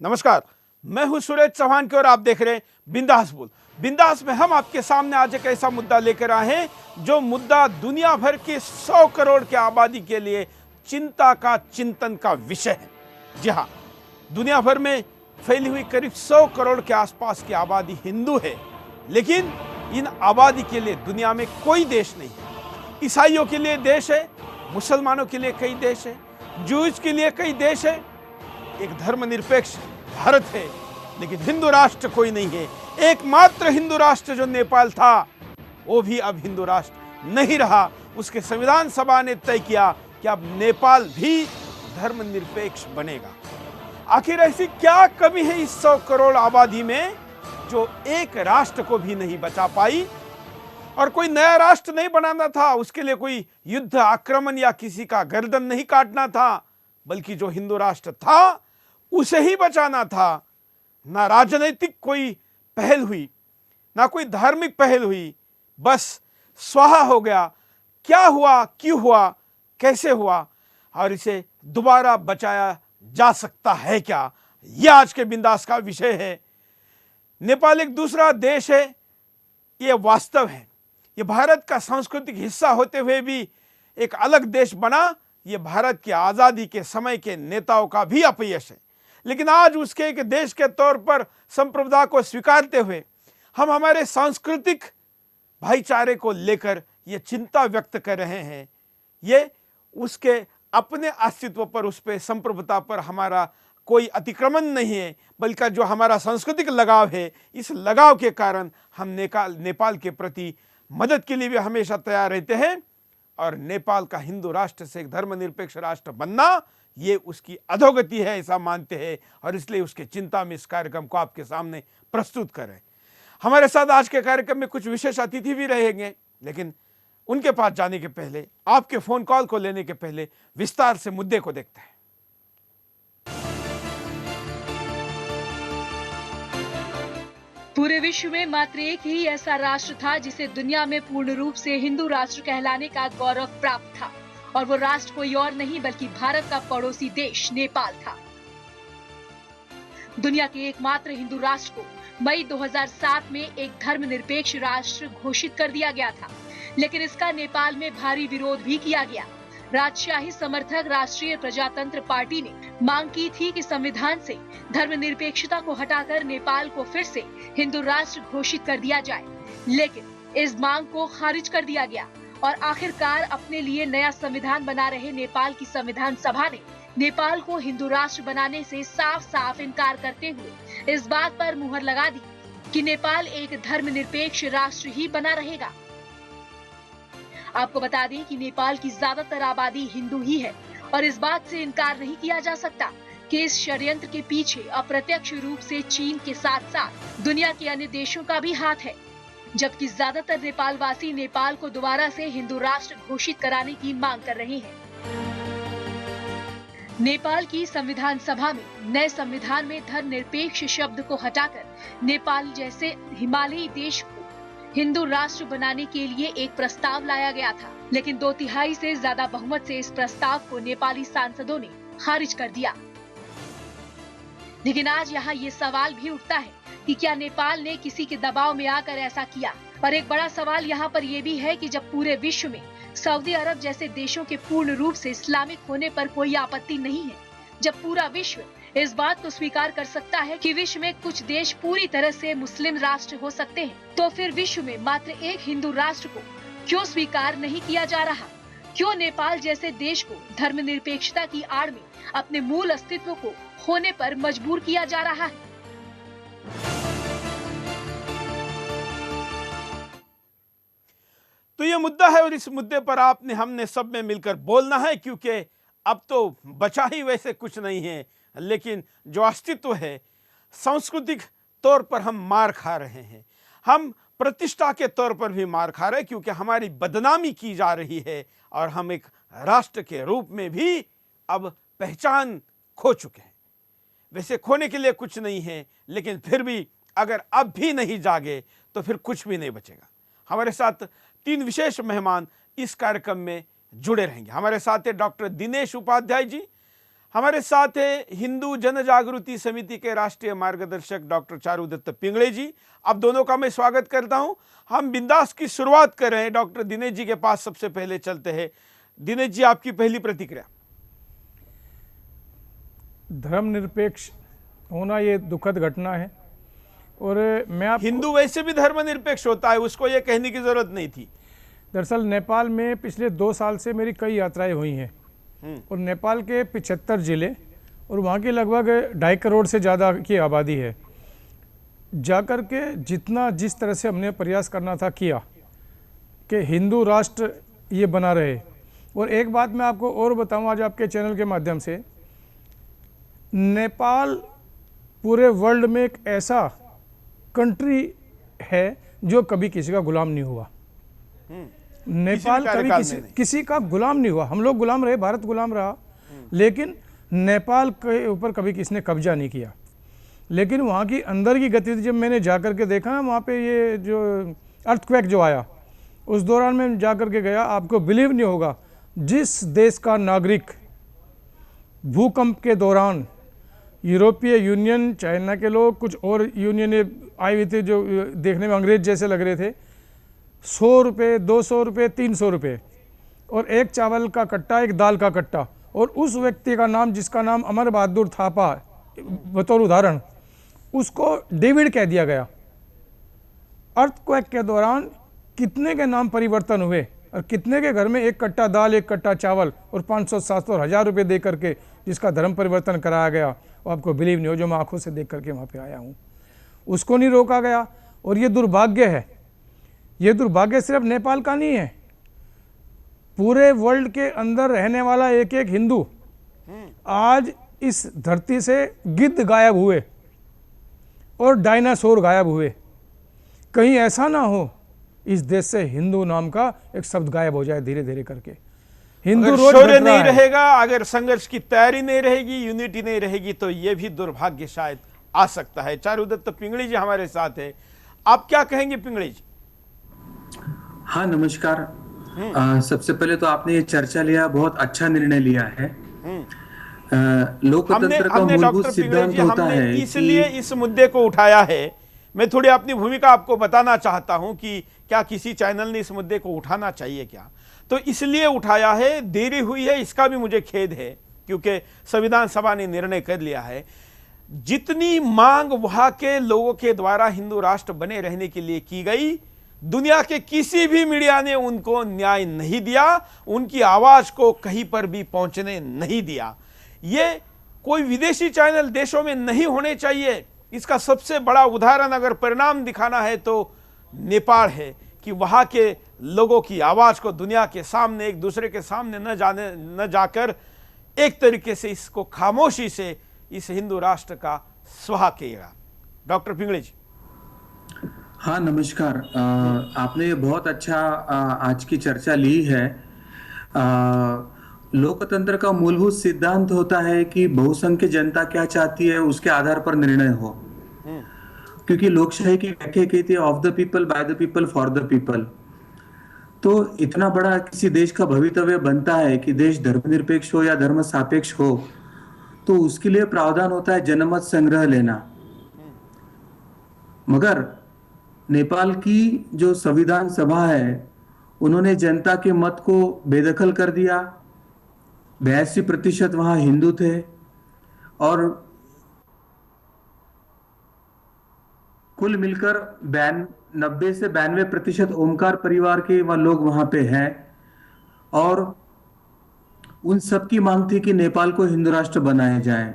नमस्कार, मैं हूं सुरेश चौहान के और आप देख रहे हैं बिंदास बोल। बिंदास में हम आपके सामने आज एक ऐसा मुद्दा लेकर आए हैं जो मुद्दा दुनिया भर की 100 करोड़ की आबादी के लिए चिंता का चिंतन का विषय है। जी हाँ, दुनिया भर में फैली हुई करीब 100 करोड़ के आसपास की आबादी हिंदू है, लेकिन इन आबादी के लिए दुनिया में कोई देश नहीं है। ईसाइयों के लिए देश है, मुसलमानों के लिए कई देश है, जूस के लिए कई देश है, एक धर्मनिरपेक्ष भारत है, लेकिन हिंदू राष्ट्र कोई नहीं है। एकमात्र हिंदू राष्ट्र जो नेपाल था वो भी अब हिंदू राष्ट्र नहीं रहा। उसके संविधान सभा ने तय किया कि अब नेपाल भी धर्मनिरपेक्ष बनेगा। आखिर ऐसी क्या कमी है इस 100 करोड़ आबादी में जो एक राष्ट्र को भी नहीं बचा पाई? और कोई नया राष्ट्र नहीं बनाना था, उसके लिए कोई युद्ध आक्रमण या किसी का गर्दन नहीं काटना था, बल्कि जो हिंदू राष्ट्र था उसे ही बचाना था। ना राजनीतिक कोई पहल हुई, ना कोई धार्मिक पहल हुई, बस स्वाहा हो गया। क्या हुआ, क्यों हुआ, कैसे हुआ और इसे दोबारा बचाया जा सकता है क्या, यह आज के बिंदास का विषय है। नेपाल एक दूसरा देश है, यह वास्तव है। यह भारत का सांस्कृतिक हिस्सा होते हुए भी एक अलग देश बना, यह भारत की आज़ादी के समय के नेताओं का भी अपयश है। लेकिन आज उसके एक देश के तौर पर संप्रभुता को स्वीकारते हुए हम हमारे सांस्कृतिक भाईचारे को लेकर यह चिंता व्यक्त कर रहे हैं। ये उसके अपने अस्तित्व पर, उस पर, संप्रभुता पर हमारा कोई अतिक्रमण नहीं है, बल्कि जो हमारा सांस्कृतिक लगाव है, इस लगाव के कारण हम नेपाल के प्रति मदद के लिए भी हमेशा तैयार रहते हैं। और नेपाल का हिंदू राष्ट्र से एक धर्मनिरपेक्ष राष्ट्र बनना ये उसकी अधोगति है, ऐसा मानते हैं, और इसलिए उसके चिंता में इस कार्यक्रम को आपके सामने प्रस्तुत करें। हमारे साथ आज के कार्यक्रम में कुछ विशेष अतिथि भी रहेंगे, लेकिन उनके पास जाने के पहले, आपके फोन कॉल को लेने के पहले विस्तार से मुद्दे को देखते हैं। पूरे विश्व में मात्र एक ही ऐसा राष्ट्र था जिसे दुनिया में पूर्ण रूप से हिंदू राष्ट्र कहलाने का गौरव प्राप्त था, और वो राष्ट्र कोई और नहीं बल्कि भारत का पड़ोसी देश नेपाल था। दुनिया के एकमात्र हिंदू राष्ट्र को मई 2007 में एक धर्मनिरपेक्ष राष्ट्र घोषित कर दिया गया था, लेकिन इसका नेपाल में भारी विरोध भी किया गया। राजशाही समर्थक राष्ट्रीय प्रजातंत्र पार्टी ने मांग की थी कि संविधान से धर्मनिरपेक्षता को हटाकर नेपाल को फिर से हिंदू राष्ट्र घोषित कर दिया जाए, लेकिन इस मांग को खारिज कर दिया गया और आखिरकार अपने लिए नया संविधान बना रहे नेपाल की संविधान सभा ने नेपाल को हिंदू राष्ट्र बनाने से साफ साफ इनकार करते हुए इस बात पर मुहर लगा दी कि नेपाल एक धर्मनिरपेक्ष राष्ट्र ही बना रहेगा। आपको बता दें कि नेपाल की ज्यादातर आबादी हिंदू ही है, और इस बात से इनकार नहीं किया जा सकता कि इस षड्यंत्र के पीछे अप्रत्यक्ष रूप से चीन के साथ साथ दुनिया के अन्य देशों का भी हाथ है, जबकि ज्यादातर नेपालवासी नेपाल को दोबारा से हिंदू राष्ट्र घोषित कराने की मांग कर रहे हैं। नेपाल की संविधान सभा में नए संविधान में धर्मनिरपेक्ष शब्द को हटाकर नेपाल जैसे हिमालयी देश को हिंदू राष्ट्र बनाने के लिए एक प्रस्ताव लाया गया था, लेकिन 2/3 से ज्यादा बहुमत से इस प्रस्ताव को नेपाली सांसदों ने खारिज कर दिया। लेकिन आज यहाँ ये सवाल भी उठता है कि क्या नेपाल ने किसी के दबाव में आकर ऐसा किया? और एक बड़ा सवाल यहाँ पर यह भी है कि जब पूरे विश्व में सऊदी अरब जैसे देशों के पूर्ण रूप से इस्लामिक होने पर कोई आपत्ति नहीं है, जब पूरा विश्व इस बात को स्वीकार कर सकता है कि विश्व में कुछ देश पूरी तरह से मुस्लिम राष्ट्र हो सकते हैं, तो फिर विश्व में मात्र एक हिंदू राष्ट्र को क्यों स्वीकार नहीं किया जा रहा? क्यों नेपाल जैसे देश को धर्मनिरपेक्षता की आड़ में अपने मूल अस्तित्व को खोने पर मजबूर किया जा रहा है? तो ये मुद्दा है, और इस मुद्दे पर आपने हमने सब में मिलकर बोलना है, क्योंकि अब तो बचा ही वैसे कुछ नहीं है, लेकिन जो अस्तित्व है, सांस्कृतिक तौर पर हम मार खा रहे हैं, हम प्रतिष्ठा के तौर पर भी मार खा रहे हैं, क्योंकि हमारी बदनामी की जा रही है और हम एक राष्ट्र के रूप में भी अब पहचान खो चुके हैं। वैसे खोने के लिए कुछ नहीं है, लेकिन फिर भी अगर अब भी नहीं जागे तो फिर कुछ भी नहीं बचेगा। हमारे साथ 3 विशेष मेहमान इस कार्यक्रम में जुड़े रहेंगे। हमारे साथ है डॉक्टर दिनेश उपाध्याय जी, हमारे साथ है हिंदू जन जागृति समिति के राष्ट्रीय मार्गदर्शक डॉक्टर चारुदत्त पिंगळे जी। आप दोनों का मैं स्वागत करता हूं। हम बिंदास की शुरुआत कर रहे हैं। डॉक्टर दिनेश जी के पास सबसे पहले चलते हैं। दिनेश जी, आपकी पहली प्रतिक्रिया। धर्मनिरपेक्ष होना ये दुखद घटना है और मैं हिंदू वैसे भी धर्मनिरपेक्ष होता है, उसको ये कहने की जरूरत नहीं थी। दरअसल नेपाल में पिछले 2 साल से मेरी कई यात्राएं हुई हैं और नेपाल के 75 जिले और वहाँ की लगभग 2.5 करोड़ से ज़्यादा की आबादी है। जाकर के जिस तरह से हमने प्रयास करना था किया कि हिंदू राष्ट्र ये बना रहे। और एक बात मैं आपको और बताऊं आज आपके चैनल के माध्यम से, नेपाल पूरे वर्ल्ड में एक ऐसा कंट्री है जो कभी किसी का गुलाम नहीं हुआ। नेपाल कभी किसी का गुलाम नहीं हुआ। हम लोग गुलाम रहे, भारत गुलाम रहा, लेकिन नेपाल के ऊपर कभी किसी ने कब्जा नहीं किया। लेकिन वहाँ की अंदर की गतिविधि जब मैंने जाकर के देखा ना, वहाँ पे ये जो अर्थक्वेक जो आया उस दौरान मैं जाकर के गया, आपको बिलीव नहीं होगा, जिस देश का नागरिक भूकंप के दौरान यूरोपीय यूनियन, चाइना के लोग, कुछ और यूनियन आए हुए थे जो देखने में अंग्रेज जैसे लग रहे थे, 100 रुपये, 200 रुपये, 300 रुपये और एक चावल का कट्टा, एक दाल का कट्टा। और उस व्यक्ति का नाम, जिसका नाम अमर बहादुर थापा बतौर उदाहरण, उसको डेविड कह दिया गया। अर्थक्वेक के दौरान कितने के नाम परिवर्तन हुए और कितने के घर में एक कट्टा दाल, एक कट्टा चावल और 500, 700 और 1000 रुपये दे करके जिसका धर्म परिवर्तन कराया गया, वो आपको बिलीव नहीं हो, जो मैं आंखों से देख करके वहाँ पे आया हूँ। उसको नहीं रोका गया। और ये दुर्भाग्य है, ये दुर्भाग्य सिर्फ नेपाल का नहीं है, पूरे वर्ल्ड के अंदर रहने वाला एक एक हिंदू आज इस धरती से गिद्ध गायब हुए और डायनासोर गायब हुए। कहीं ऐसा ना हो इस देश से हिंदू नाम का एक शब्द गायब हो जाए धीरे धीरे करके। हिंदू रोज शौर्य नहीं रहेगा, अगर संघर्ष की तैयारी नहीं रहेगी, यूनिटी नहीं रहेगी, तो यह भी दुर्भाग्य शायद आ सकता है। चारुदत्त पिंगळे जी हमारे साथ है, आप क्या कहेंगे पिंगळे जी? हाँ, नमस्कार। सबसे पहले तो आपने ये चर्चा लिया, बहुत अच्छा निर्णय लिया है। लोकतंत्र का मूलभूत सिद्धांत होता है, इसलिए इस मुद्दे को उठाया है। मैं थोड़ी अपनी भूमिका आपको बताना चाहता हूं कि क्या किसी चैनल ने इस मुद्दे को उठाना चाहिए क्या, तो इसलिए उठाया है। देरी हुई है, इसका भी मुझे खेद है, क्योंकि संविधान सभा ने निर्णय कर लिया है। जितनी मांग वहां के लोगों के द्वारा हिंदू राष्ट्र बने रहने के लिए की गई, दुनिया के किसी भी मीडिया ने उनको न्याय नहीं दिया, उनकी आवाज को कहीं पर भी पहुंचने नहीं दिया। ये कोई विदेशी चैनल देशों में नहीं होने चाहिए। इसका सबसे बड़ा उदाहरण अगर परिणाम दिखाना है तो नेपाल है, कि वहां के लोगों की आवाज को दुनिया के सामने, एक दूसरे के सामने न जाकर एक तरीके से इसको खामोशी से इस हिंदू राष्ट्र का स्वाहा किएगा। डॉक्टर पिंगळे जी। हाँ, नमस्कार। आपने बहुत अच्छा आज की चर्चा ली है। लोकतंत्र का मूलभूत सिद्धांत होता है कि बहुसंख्य जनता क्या चाहती है उसके आधार पर निर्णय हो, क्योंकि लोकशाही की व्याख्या कहती है of the people, by the people, for the people. तो इतना बड़ा किसी देश का भवितव्य बनता है कि देश धर्मनिरपेक्ष हो या धर्म सापेक्ष हो, तो उसके लिए प्रावधान होता है जनमत संग्रह लेना। मगर नेपाल की जो संविधान सभा है, उन्होंने जनता के मत को बेदखल कर दिया। 82% वहां हिंदू थे और कुल मिलकर 90 से 92% ओमकार परिवार के लोग वहां पे हैं। और उन सबकी मांग थी कि नेपाल को हिंदू राष्ट्र बनाया जाए,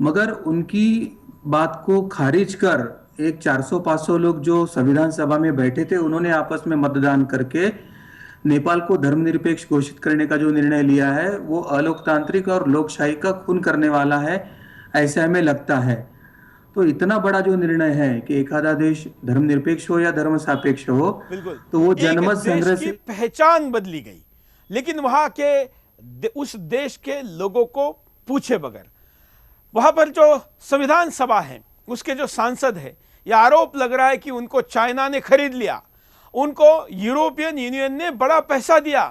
मगर उनकी बात को खारिज कर एक 400-500 लोग जो संविधान सभा में बैठे थे, उन्होंने आपस में मतदान करके नेपाल को धर्मनिरपेक्ष घोषित करने का जो निर्णय लिया है, वो अलोकतांत्रिक और लोकशाही का खून करने वाला है, ऐसा हमें लगता है। तो इतना बड़ा जो निर्णय है कि एक आधा देश धर्मनिरपेक्ष हो या धर्म सापेक्ष हो, तो वो जनमत संग्रह से पहचान बदली गई, लेकिन वहां के उस देश के लोगों को पूछे बगैर वहां पर जो संविधान सभा है, उसके जो सांसद है, यह आरोप लग रहा है कि उनको चाइना ने खरीद लिया, उनको यूरोपियन यूनियन ने बड़ा पैसा दिया।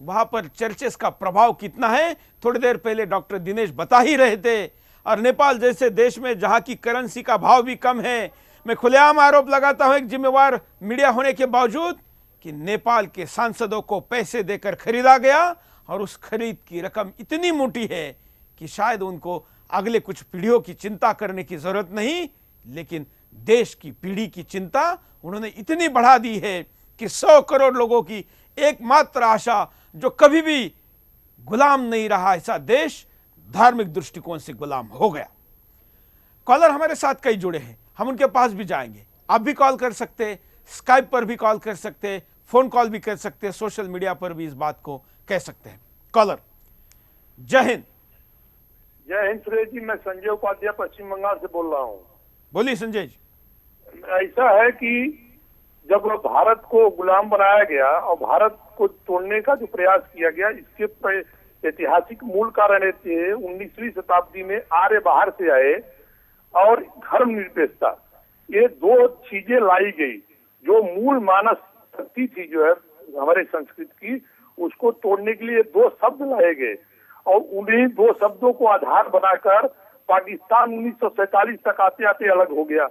वहां पर चर्चेस का प्रभाव कितना है थोड़ी देर पहले डॉक्टर दिनेश बता ही रहे थे। और नेपाल जैसे देश में जहां की करेंसी का भाव भी कम है, मैं खुलेआम आरोप लगाता हूं एक जिम्मेवार मीडिया होने के बावजूद कि नेपाल के सांसदों को पैसे देकर खरीदा गया और उस खरीद की रकम इतनी मोटी है कि शायद उनको अगले कुछ पीढ़ियों की चिंता करने की जरूरत नहीं, लेकिन देश की पीढ़ी की चिंता उन्होंने इतनी बढ़ा दी है कि 100 करोड़ लोगों की एकमात्र आशा, जो कभी भी गुलाम नहीं रहा ऐसा देश, धार्मिक दृष्टिकोण से गुलाम हो गया। कॉलर हमारे साथ कई जुड़े हैं, हम उनके पास भी जाएंगे। आप भी कॉल कर सकते हैं, स्काइप पर भी कॉल कर सकते हैं, फोन कॉल भी कर सकते हैं, सोशल मीडिया पर भी इस बात को कह सकते हैं। कॉलर, जय हिंद। जय हिंद सुरेश जी, मैं संजय उपाध्याय पश्चिम बंगाल से बोल रहा हूँ। बोलिए संजय जी। ऐसा है कि जब भारत को गुलाम बनाया गया और भारत को तोड़ने का जो प्रयास किया गया, इसके ऐतिहासिक मूल कारण थे 19वीं शताब्दी में आर्य बाहर से आए और धर्मनिरपेक्षता, ये दो चीजें लाई गई। जो मूल मानस शक्ति थी जो है हमारे संस्कृति की, उसको तोड़ने के लिए दो शब्द लाए गए और उन्हीं दो शब्दों को आधार बनाकर पाकिस्तान 1947 तक आते आते अलग हो गया।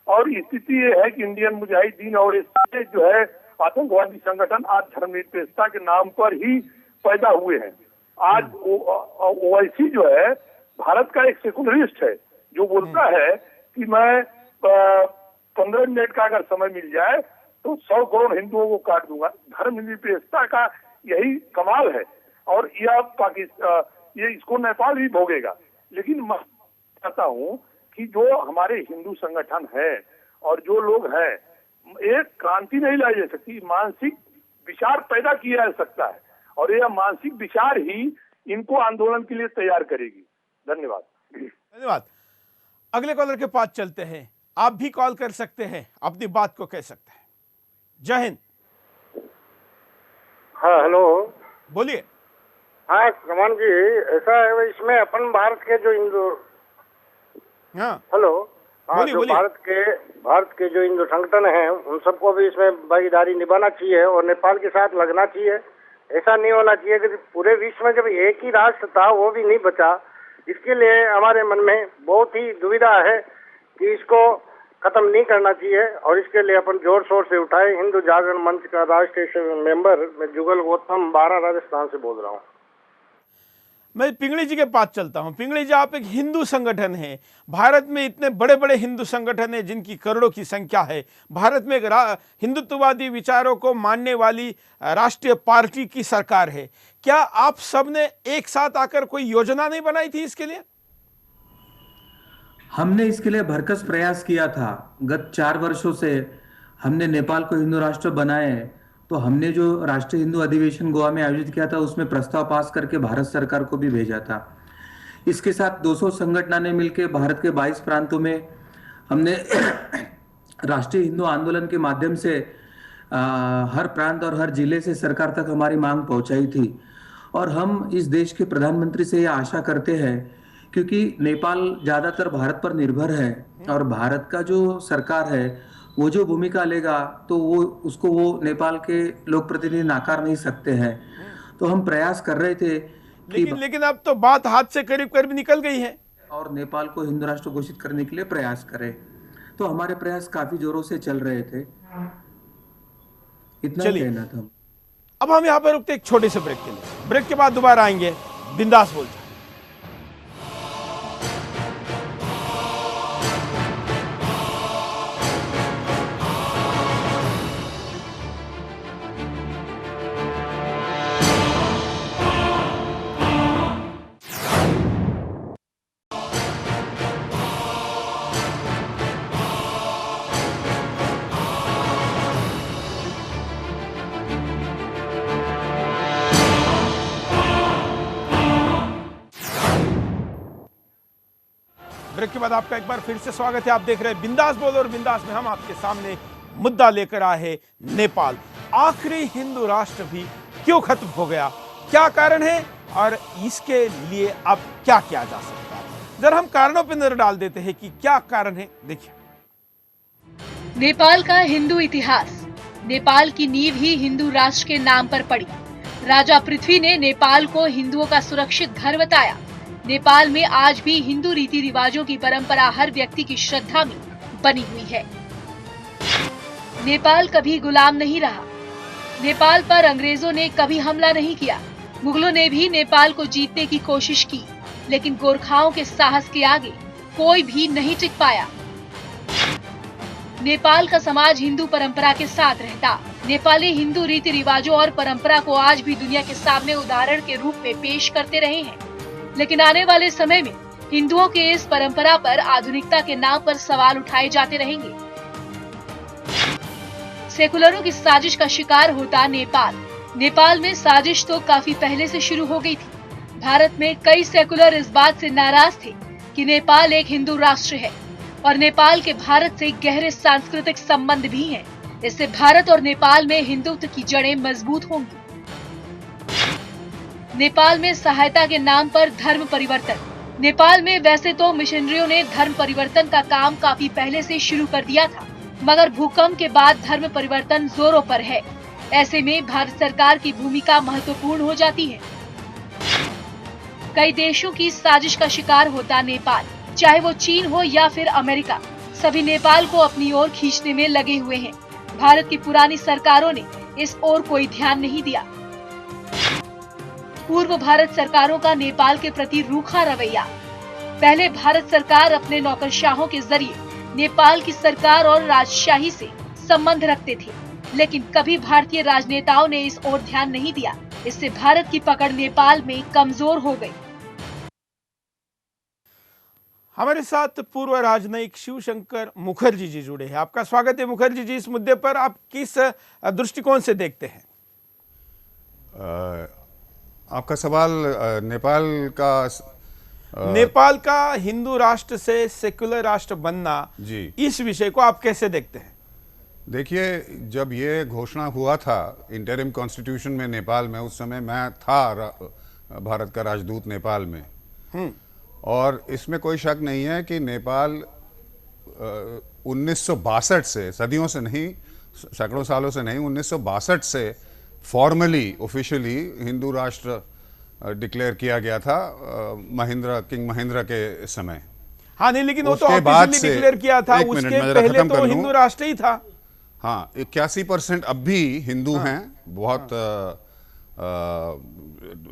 और स्थिति ये है कि इंडियन मुजाहिदीन और ये जो है आतंकवादी संगठन आज धर्मनिरपेक्षता के नाम पर ही पैदा हुए हैं। आज ओवैसी जो है भारत का एक सेकुलरिस्ट है, जो बोलता है कि मैं 15 मिनट का अगर समय मिल जाए तो 100 करोड़ हिंदुओं को काट दूंगा। धर्मनिरपेक्षता का यही कमाल है और यह पाकिस्तान, ये इसको नेपाल भी भोगेगा। लेकिन मैं चाहता हूँ कि जो हमारे हिंदू संगठन है और जो लोग हैं, एक क्रांति नहीं लाई जा सकती, मानसिक विचार पैदा किया जा सकता है और यह मानसिक विचार ही इनको आंदोलन के लिए तैयार करेगी। धन्यवाद। धन्यवाद। अगले कॉलर के पास चलते हैं। आप भी कॉल कर सकते हैं, अपनी बात को कह सकते हैं। जय हिंद। हाँ हेलो, बोलिए। हाँ कमान जी, ऐसा है इसमें अपन भारत के जो हिंदू, हाँ हेलो, हाँ बोलिए, जो बोलिए। भारत के जो हिंदू संगठन हैं उन सबको भी इसमें भागीदारी निभाना चाहिए और नेपाल के साथ लगना चाहिए। ऐसा नहीं होना चाहिए कि पूरे विश्व में जब एक ही राष्ट्र था वो भी नहीं बचा। इसके लिए हमारे मन में बहुत ही दुविधा है कि इसको खत्म नहीं करना चाहिए और इसके लिए अपन जोर शोर से उठाए। हिंदू जागरण मंच का राष्ट्रीय मेंबर मैं जुगल गौतम, बारा राजस्थान से बोल रहा हूँ। मैं पिंगली जी के पास चलता हूं। पिंगली जी, आप एक हिंदू संगठन है, भारत में इतने बड़े बड़े हिंदू संगठन है जिनकी करोड़ों की संख्या है। भारत में एक हिंदुत्ववादी विचारों को मानने वाली राष्ट्रीय पार्टी की सरकार है। क्या आप सब ने एक साथ आकर कोई योजना नहीं बनाई थी इसके लिए? हमने इसके लिए भरकस प्रयास किया था। गत 4 वर्षों से हमने नेपाल को हिंदू राष्ट्र बनाए। तो हमने जो राष्ट्रीय हिंदू अधिवेशन गोवा में आयोजित किया था उसमें प्रस्ताव पास करके भारत सरकार को भी भेजा था। इसके साथ 200 संगठनों ने मिलकर भारत के 22 प्रांतों में हमने राष्ट्रीय हिंदू आंदोलन के माध्यम से हर प्रांत और हर जिले से सरकार तक हमारी मांग पहुंचाई थी। और हम इस देश के प्रधानमंत्री से यह आशा करते हैं, क्योंकि नेपाल ज़्यादातर भारत पर निर्भर है और भारत का जो सरकार है वो जो भूमिका लेगा तो वो नेपाल के लोक प्रतिनिधि नाकार नहीं सकते हैं। तो हम प्रयास कर रहे थे लेकिन अब तो बात हाथ से करीब करीब निकल गई है और नेपाल को हिंदू राष्ट्र घोषित करने के लिए प्रयास करें। तो हमारे प्रयास काफी जोरों से चल रहे थे। इतना कहना था। अब हम यहाँ पर रुकते एक छोटे से ब्रेक के लिए। ब्रेक के बाद दोबारा आएंगे। बिंदास बोलते। ब्रेक के बाद आपका एक बार फिर से स्वागत है। आप देख रहे हैं बिंदास बोल और बिंदास में हम आपके सामने मुद्दा लेकर आए हैं नेपाल। आखिरी हिंदू राष्ट्र भी क्यों खत्म हो गया, क्या कारण है और इसके लिए अब क्या किया जा सकता है? जरा हम कारणों पर नजर डाल देते हैं कि क्या कारण है। देखिए, नेपाल का हिंदू इतिहास। नेपाल की नींव ही हिंदू राष्ट्र के नाम पर पड़ी। राजा पृथ्वी ने नेपाल को हिंदुओं का सुरक्षित घर बताया। नेपाल में आज भी हिंदू रीति रिवाजों की परंपरा हर व्यक्ति की श्रद्धा में बनी हुई है। नेपाल कभी गुलाम नहीं रहा। नेपाल पर अंग्रेजों ने कभी हमला नहीं किया। मुगलों ने भी नेपाल को जीतने की कोशिश की, लेकिन गोरखाओं के साहस के आगे कोई भी नहीं टिक पाया। नेपाल का समाज हिंदू परंपरा के साथ रहता। नेपाली हिंदू रीति रिवाजों और परंपरा को आज भी दुनिया के सामने उदाहरण के रूप में पेश करते रहे हैं, लेकिन आने वाले समय में हिंदुओं के इस परंपरा पर आधुनिकता के नाम पर सवाल उठाए जाते रहेंगे। सेकुलरों की साजिश का शिकार होता नेपाल। नेपाल में साजिश तो काफी पहले से शुरू हो गई थी। भारत में कई सेकुलर इस बात से नाराज थे कि नेपाल एक हिंदू राष्ट्र है और नेपाल के भारत से गहरे सांस्कृतिक संबंध भी हैं। इससे भारत और नेपाल में हिंदुत्व की जड़ें मजबूत होंगी। नेपाल में सहायता के नाम पर धर्म परिवर्तन। नेपाल में वैसे तो मिशनरियों ने धर्म परिवर्तन का काम काफी पहले से शुरू कर दिया था, मगर भूकंप के बाद धर्म परिवर्तन जोरों पर है। ऐसे में भारत सरकार की भूमिका महत्वपूर्ण हो जाती है। कई देशों की साजिश का शिकार होता नेपाल, चाहे वो चीन हो या फिर अमेरिका, सभी नेपाल को अपनी ओर खींचने में लगे हुए हैं। भारत की पुरानी सरकारों ने इस ओर कोई ध्यान नहीं दिया। पूर्व भारत सरकारों का नेपाल के प्रति रूखा रवैया। पहले भारत सरकार अपने नौकरशाहों के जरिए नेपाल की सरकार और राजशाही से संबंध रखते थे, लेकिन कभी भारतीय राजनेताओं ने इस ओर ध्यान नहीं दिया। इससे भारत की पकड़ नेपाल में कमजोर हो गई। हमारे साथ पूर्व राजनयिक शिवशंकर मुखर्जी जी जुड़े हैं। आपका स्वागत है मुखर्जी जी। इस मुद्दे पर आप किस दृष्टिकोण से देखते हैं? आपका सवाल नेपाल का हिंदू राष्ट्र से सेक्युलर राष्ट्र बनना, जी, इस विषय को आप कैसे देखते हैं? देखिए, जब ये घोषणा हुआ था इंटरिम कॉन्स्टिट्यूशन में नेपाल में, उस समय मैं था भारत का राजदूत नेपाल में, और इसमें कोई शक नहीं है कि नेपाल 1962 से, सदियों से नहीं, सैकड़ों सालों से नहीं, 1962 से फॉर्मली ऑफिशियली हिंदू राष्ट्र डिक्लेयर किया गया था किंग महेंद्र के समय। हाँ नहीं, लेकिन वो तो ऑफिशियली डिक्लेयर किया था, उसके पहले तो हिंदू राष्ट्र ही था। हाँ, 81% अब भी हिंदू हैं, बहुत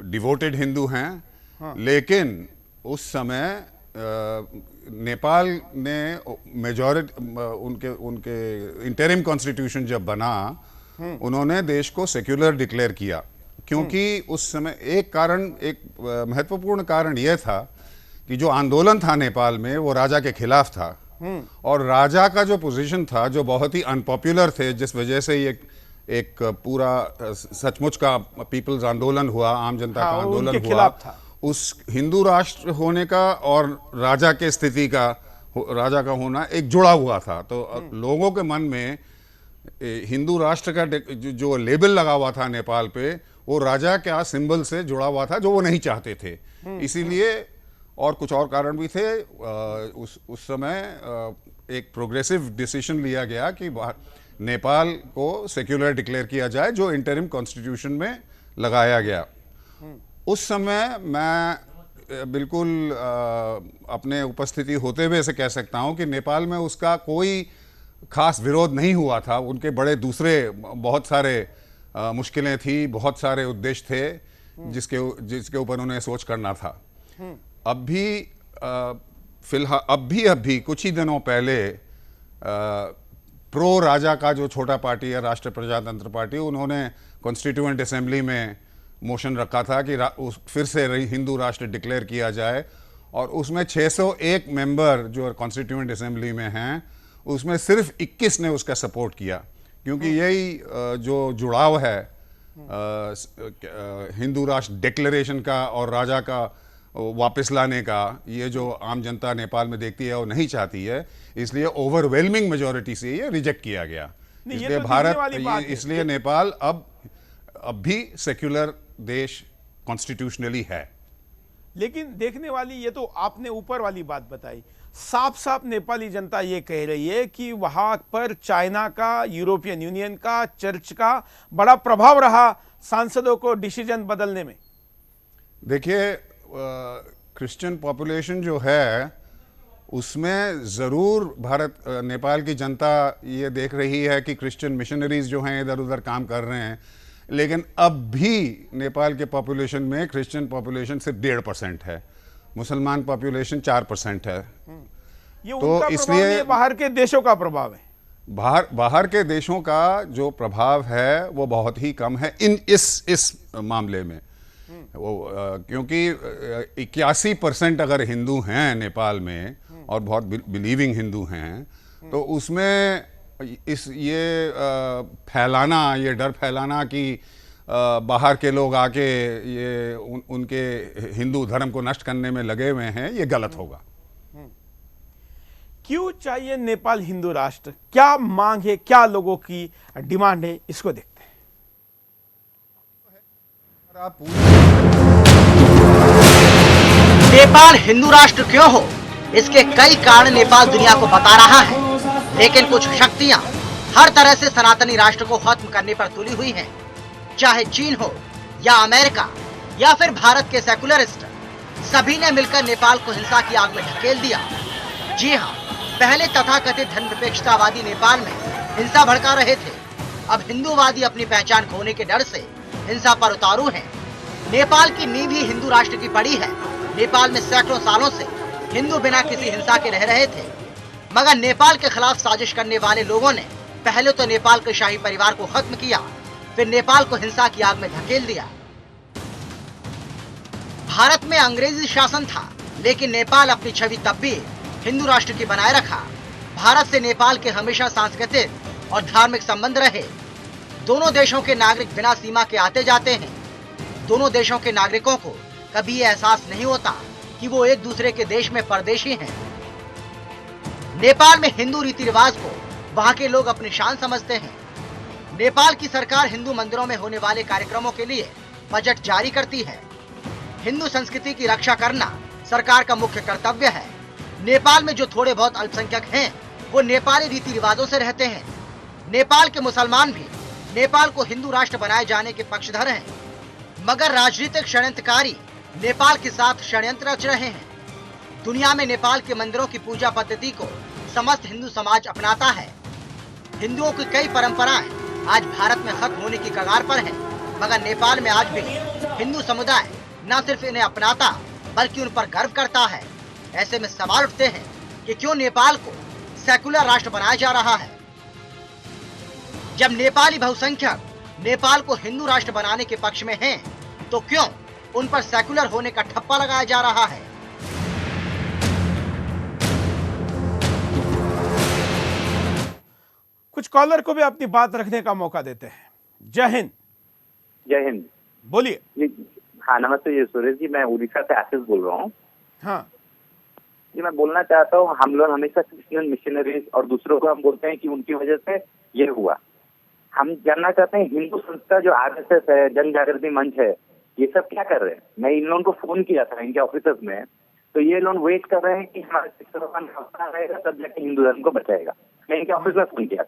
डिवोटेड हिंदू हैं, लेकिन उस समय नेपाल ने मेजॉरिटी उनके इंटरिम कॉन्स्टिट्यूशन जब बना, उन्होंने देश को सेक्युलर डिक्लेयर किया, क्योंकि उस समय एक महत्वपूर्ण कारण यह था कि जो आंदोलन था नेपाल में वो राजा के खिलाफ था, और राजा का जो पोजीशन था, जो बहुत ही अनपॉपुलर थे, जिस वजह से ये एक पूरा सचमुच का पीपल्स आंदोलन हुआ, आम जनता का आंदोलन हुआ, उस हिंदू राष्ट्र होने का और राजा के स्थिति का, राजा का होना एक जुड़ा हुआ था। तो लोगों के मन में हिंदू राष्ट्र का जो लेबल लगा हुआ था नेपाल पे, वो राजा का सिंबल से जुड़ा हुआ था, जो वो नहीं चाहते थे। इसीलिए, और कुछ और कारण भी थे, उस समय एक प्रोग्रेसिव डिसीजन लिया गया कि नेपाल को सेक्युलर डिक्लेयर किया जाए, जो इंटरिम कॉन्स्टिट्यूशन में लगाया गया। उस समय मैं बिल्कुल अपने उपस्थिति होते हुए से कह सकता हूं कि नेपाल में उसका कोई खास विरोध नहीं हुआ था। उनके बड़े दूसरे बहुत सारे मुश्किलें थी, बहुत सारे उद्देश्य थे जिसके ऊपर उन्हें सोच करना था। अब भी फिलहाल अब भी कुछ ही दिनों पहले प्रो राजा का जो छोटा पार्टी है, राष्ट्र प्रजातंत्र पार्टी, उन्होंने कॉन्स्टिट्यूएंट असेंबली में मोशन रखा था कि फिर से हिंदू राष्ट्र डिक्लेयर किया जाए, और उसमें 601 मेंबर जो कॉन्स्टिट्यूएंट असेंबली में हैं, उसमें सिर्फ 21 ने उसका सपोर्ट किया, क्योंकि यही जो जुड़ाव है हिंदू राष्ट्र डिक्लेरेशन का और राजा का वापस लाने का, ये जो आम जनता नेपाल में देखती है वो नहीं चाहती है, इसलिए ओवरवेलमिंग मेजॉरिटी से ये रिजेक्ट किया गया। इसलिए इसलिए नेपाल अब भी सेक्युलर देश कॉन्स्टिट्यूशनली है। लेकिन देखने वाली, ये तो आपने ऊपर वाली बात बताई, साफ साफ नेपाली जनता ये कह रही है कि वहां पर चाइना का, यूरोपियन यूनियन का, चर्च का बड़ा प्रभाव रहा, सांसदों को डिसीजन बदलने में? देखिए, क्रिश्चियन पॉपुलेशन जो है उसमें ज़रूर नेपाल की जनता ये देख रही है कि क्रिश्चियन मिशनरीज जो हैं इधर उधर काम कर रहे हैं, लेकिन अब भी नेपाल के पॉपुलेशन में क्रिश्चियन पॉपुलेशन सिर्फ 1.5% है, मुसलमान पॉपुलेशन 4% है। ये तो उनका इसलिए प्रभाव, बाहर के देशों का प्रभाव है। बाहर के देशों का जो प्रभाव है वो बहुत ही कम है इस मामले में। वो क्योंकि 81% अगर हिंदू हैं नेपाल में और बहुत बिलीविंग हिंदू हैं, तो उसमें ये डर फैलाना कि बाहर के लोग आके ये उनके हिंदू धर्म को नष्ट करने में लगे हुए हैं, ये गलत होगा। क्यों चाहिए नेपाल हिंदू राष्ट्र? क्या मांग है, क्या लोगों की डिमांड है, इसको देखते हैं। नेपाल हिंदू राष्ट्र क्यों हो, इसके कई कारण नेपाल दुनिया को बता रहा है, लेकिन कुछ शक्तियां हर तरह से सनातनी राष्ट्र को खत्म करने पर तुली हुई हैं। चाहे चीन हो या अमेरिका या फिर भारत के सेकुलरिस्ट, सभी ने मिलकर नेपाल को हिंसा की आग में ढकेल दिया। जी हाँ, पहले तथाकथित धर्मनिरपेक्षतावादी नेपाल में हिंसा भड़का रहे थे, अब हिंदूवादी अपनी पहचान खोने के डर से हिंसा पर उतारू हैं। नेपाल की नींव ही हिंदू राष्ट्र की पड़ी है। नेपाल में सैकड़ों सालों से हिंदू बिना किसी हिंसा के रह रहे थे, मगर नेपाल के खिलाफ साजिश करने वाले लोगों ने पहले तो नेपाल के शाही परिवार को खत्म किया, फिर नेपाल को हिंसा की आग में धकेल दिया। भारत में अंग्रेजी शासन था, लेकिन नेपाल अपनी छवि तब भी हिंदू राष्ट्र की बनाए रखा। भारत से नेपाल के हमेशा सांस्कृतिक और धार्मिक संबंध रहे। दोनों देशों के नागरिक बिना सीमा के आते जाते हैं। दोनों देशों के नागरिकों को कभी ये एहसास नहीं होता कि वो एक दूसरे के देश में परदेशी हैं। नेपाल में हिंदू रीति रिवाज को वहाँ के लोग अपनी शान समझते हैं। नेपाल की सरकार हिंदू मंदिरों में होने वाले कार्यक्रमों के लिए बजट जारी करती है। हिंदू संस्कृति की रक्षा करना सरकार का मुख्य कर्तव्य है। नेपाल में जो थोड़े बहुत अल्पसंख्यक हैं, वो नेपाली रीति रिवाजों से रहते हैं। नेपाल के मुसलमान भी नेपाल को हिंदू राष्ट्र बनाए जाने के पक्षधर हैं, मगर राजनीतिक षड्यंत्रकारी नेपाल के साथ षड्यंत्र रच रहे हैं। दुनिया में नेपाल के मंदिरों की पूजा पद्धति को समस्त हिंदू समाज अपनाता है। हिंदुओं की कई परंपराएं आज भारत में खत्म होने की कगार पर हैं, मगर नेपाल में आज भी हिंदू समुदाय न सिर्फ इन्हें अपनाता बल्कि उन पर गर्व करता है। ऐसे में सवाल उठते हैं कि क्यों नेपाल को सेकुलर राष्ट्र बनाया जा रहा है। जब नेपाली बहुसंख्यक नेपाल को हिंदू राष्ट्र बनाने के पक्ष में हैं, तो क्यों उन पर सेकुलर होने का ठप्पा लगाया जा रहा है। कुछ कॉलर को भी अपनी बात रखने का मौका देते हैं। जय हिंद। जय हिंद। बोलिए। हाँ नमस्ते जी, सुरेश जी, मैं उड़ीसा से आशीष बोल रहा हूँ। हाँ जी, मैं बोलना चाहता हूँ, हम लोग हमेशा क्रिश्चियन मिशनरीज और दूसरों को हम बोलते हैं कि उनकी वजह से ये हुआ। हम जानना चाहते हैं हिंदू संस्था जो आरएसएस है, जन जागृति मंच है, ये सब क्या कर रहे हैं। मैं इन लोगों को फोन किया था इनके ऑफिसर्स में, तो ये लोग वेट कर रहे हैं कि हमारा 6 हफ्ता रहेगा तब जाके हिंदू धर्म को बचाएगा। मैं इनके ऑफिस में फोन किया,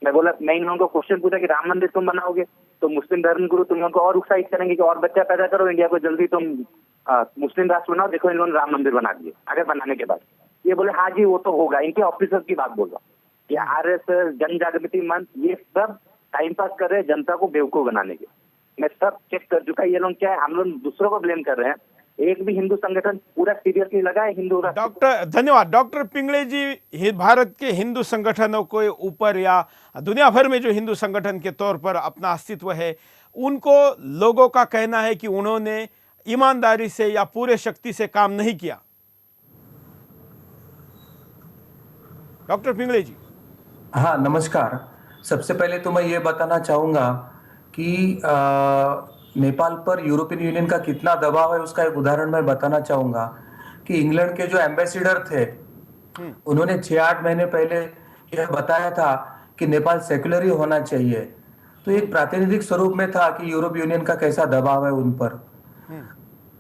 मैं बोला, मैं इन लोगों को क्वेश्चन पूछा कि राम मंदिर तुम बनाओगे तो मुस्लिम धर्म गुरु तुम लोगों को और उत्साहित करेंगे कि और बच्चा पैदा करो, इंडिया को जल्दी तुम मुस्लिम राष्ट्र बनाओ। देखो इन लोगों ने राम मंदिर बना दिए। अगर बनाने के बाद ये बोले हाँ जी वो तो होगा। इनके ऑफिसर्स की बात बोल रहा हूँ। ये आरएसएस, जन जागृति मंच, ये सब टाइम पास कर रहे हैं जनता को बेवकूफ बनाने के। मैं सब चेक कर चुका। ये लोग क्या है, हम लोग दूसरों को ब्लेम कर रहे हैं। एक भी हिंदू संगठन पूरा सीरियसली लगा है हिंदू राष्ट्र। डॉक्टर धन्यवाद। डॉक्टर पिंगले जी, भारत के हिंदू संगठनों के ऊपर या दुनिया भर में जो हिंदू संगठन के तौर पर अपना अस्तित्व है, उनको लोगों का कहना है कि उन्होंने ईमानदारी से या पूरे शक्ति से काम नहीं किया। डॉक्टर पिंगले जी। हाँ नमस्कार। सबसे पहले तो मैं ये बताना चाहूँगा कि नेपाल पर यूरोपियन यूनियन का कितना दबाव है, उसका एक उदाहरण मैं बताना चाहूँगा कि इंग्लैंड के जो एम्बेसडर थे, उन्होंने 6-8 महीने पहले यह बताया था कि नेपाल सेक्युलर ही होना चाहिए। तो एक प्रातिनिधिक स्वरूप में था कि यूरोप यूनियन का कैसा दबाव है उन पर।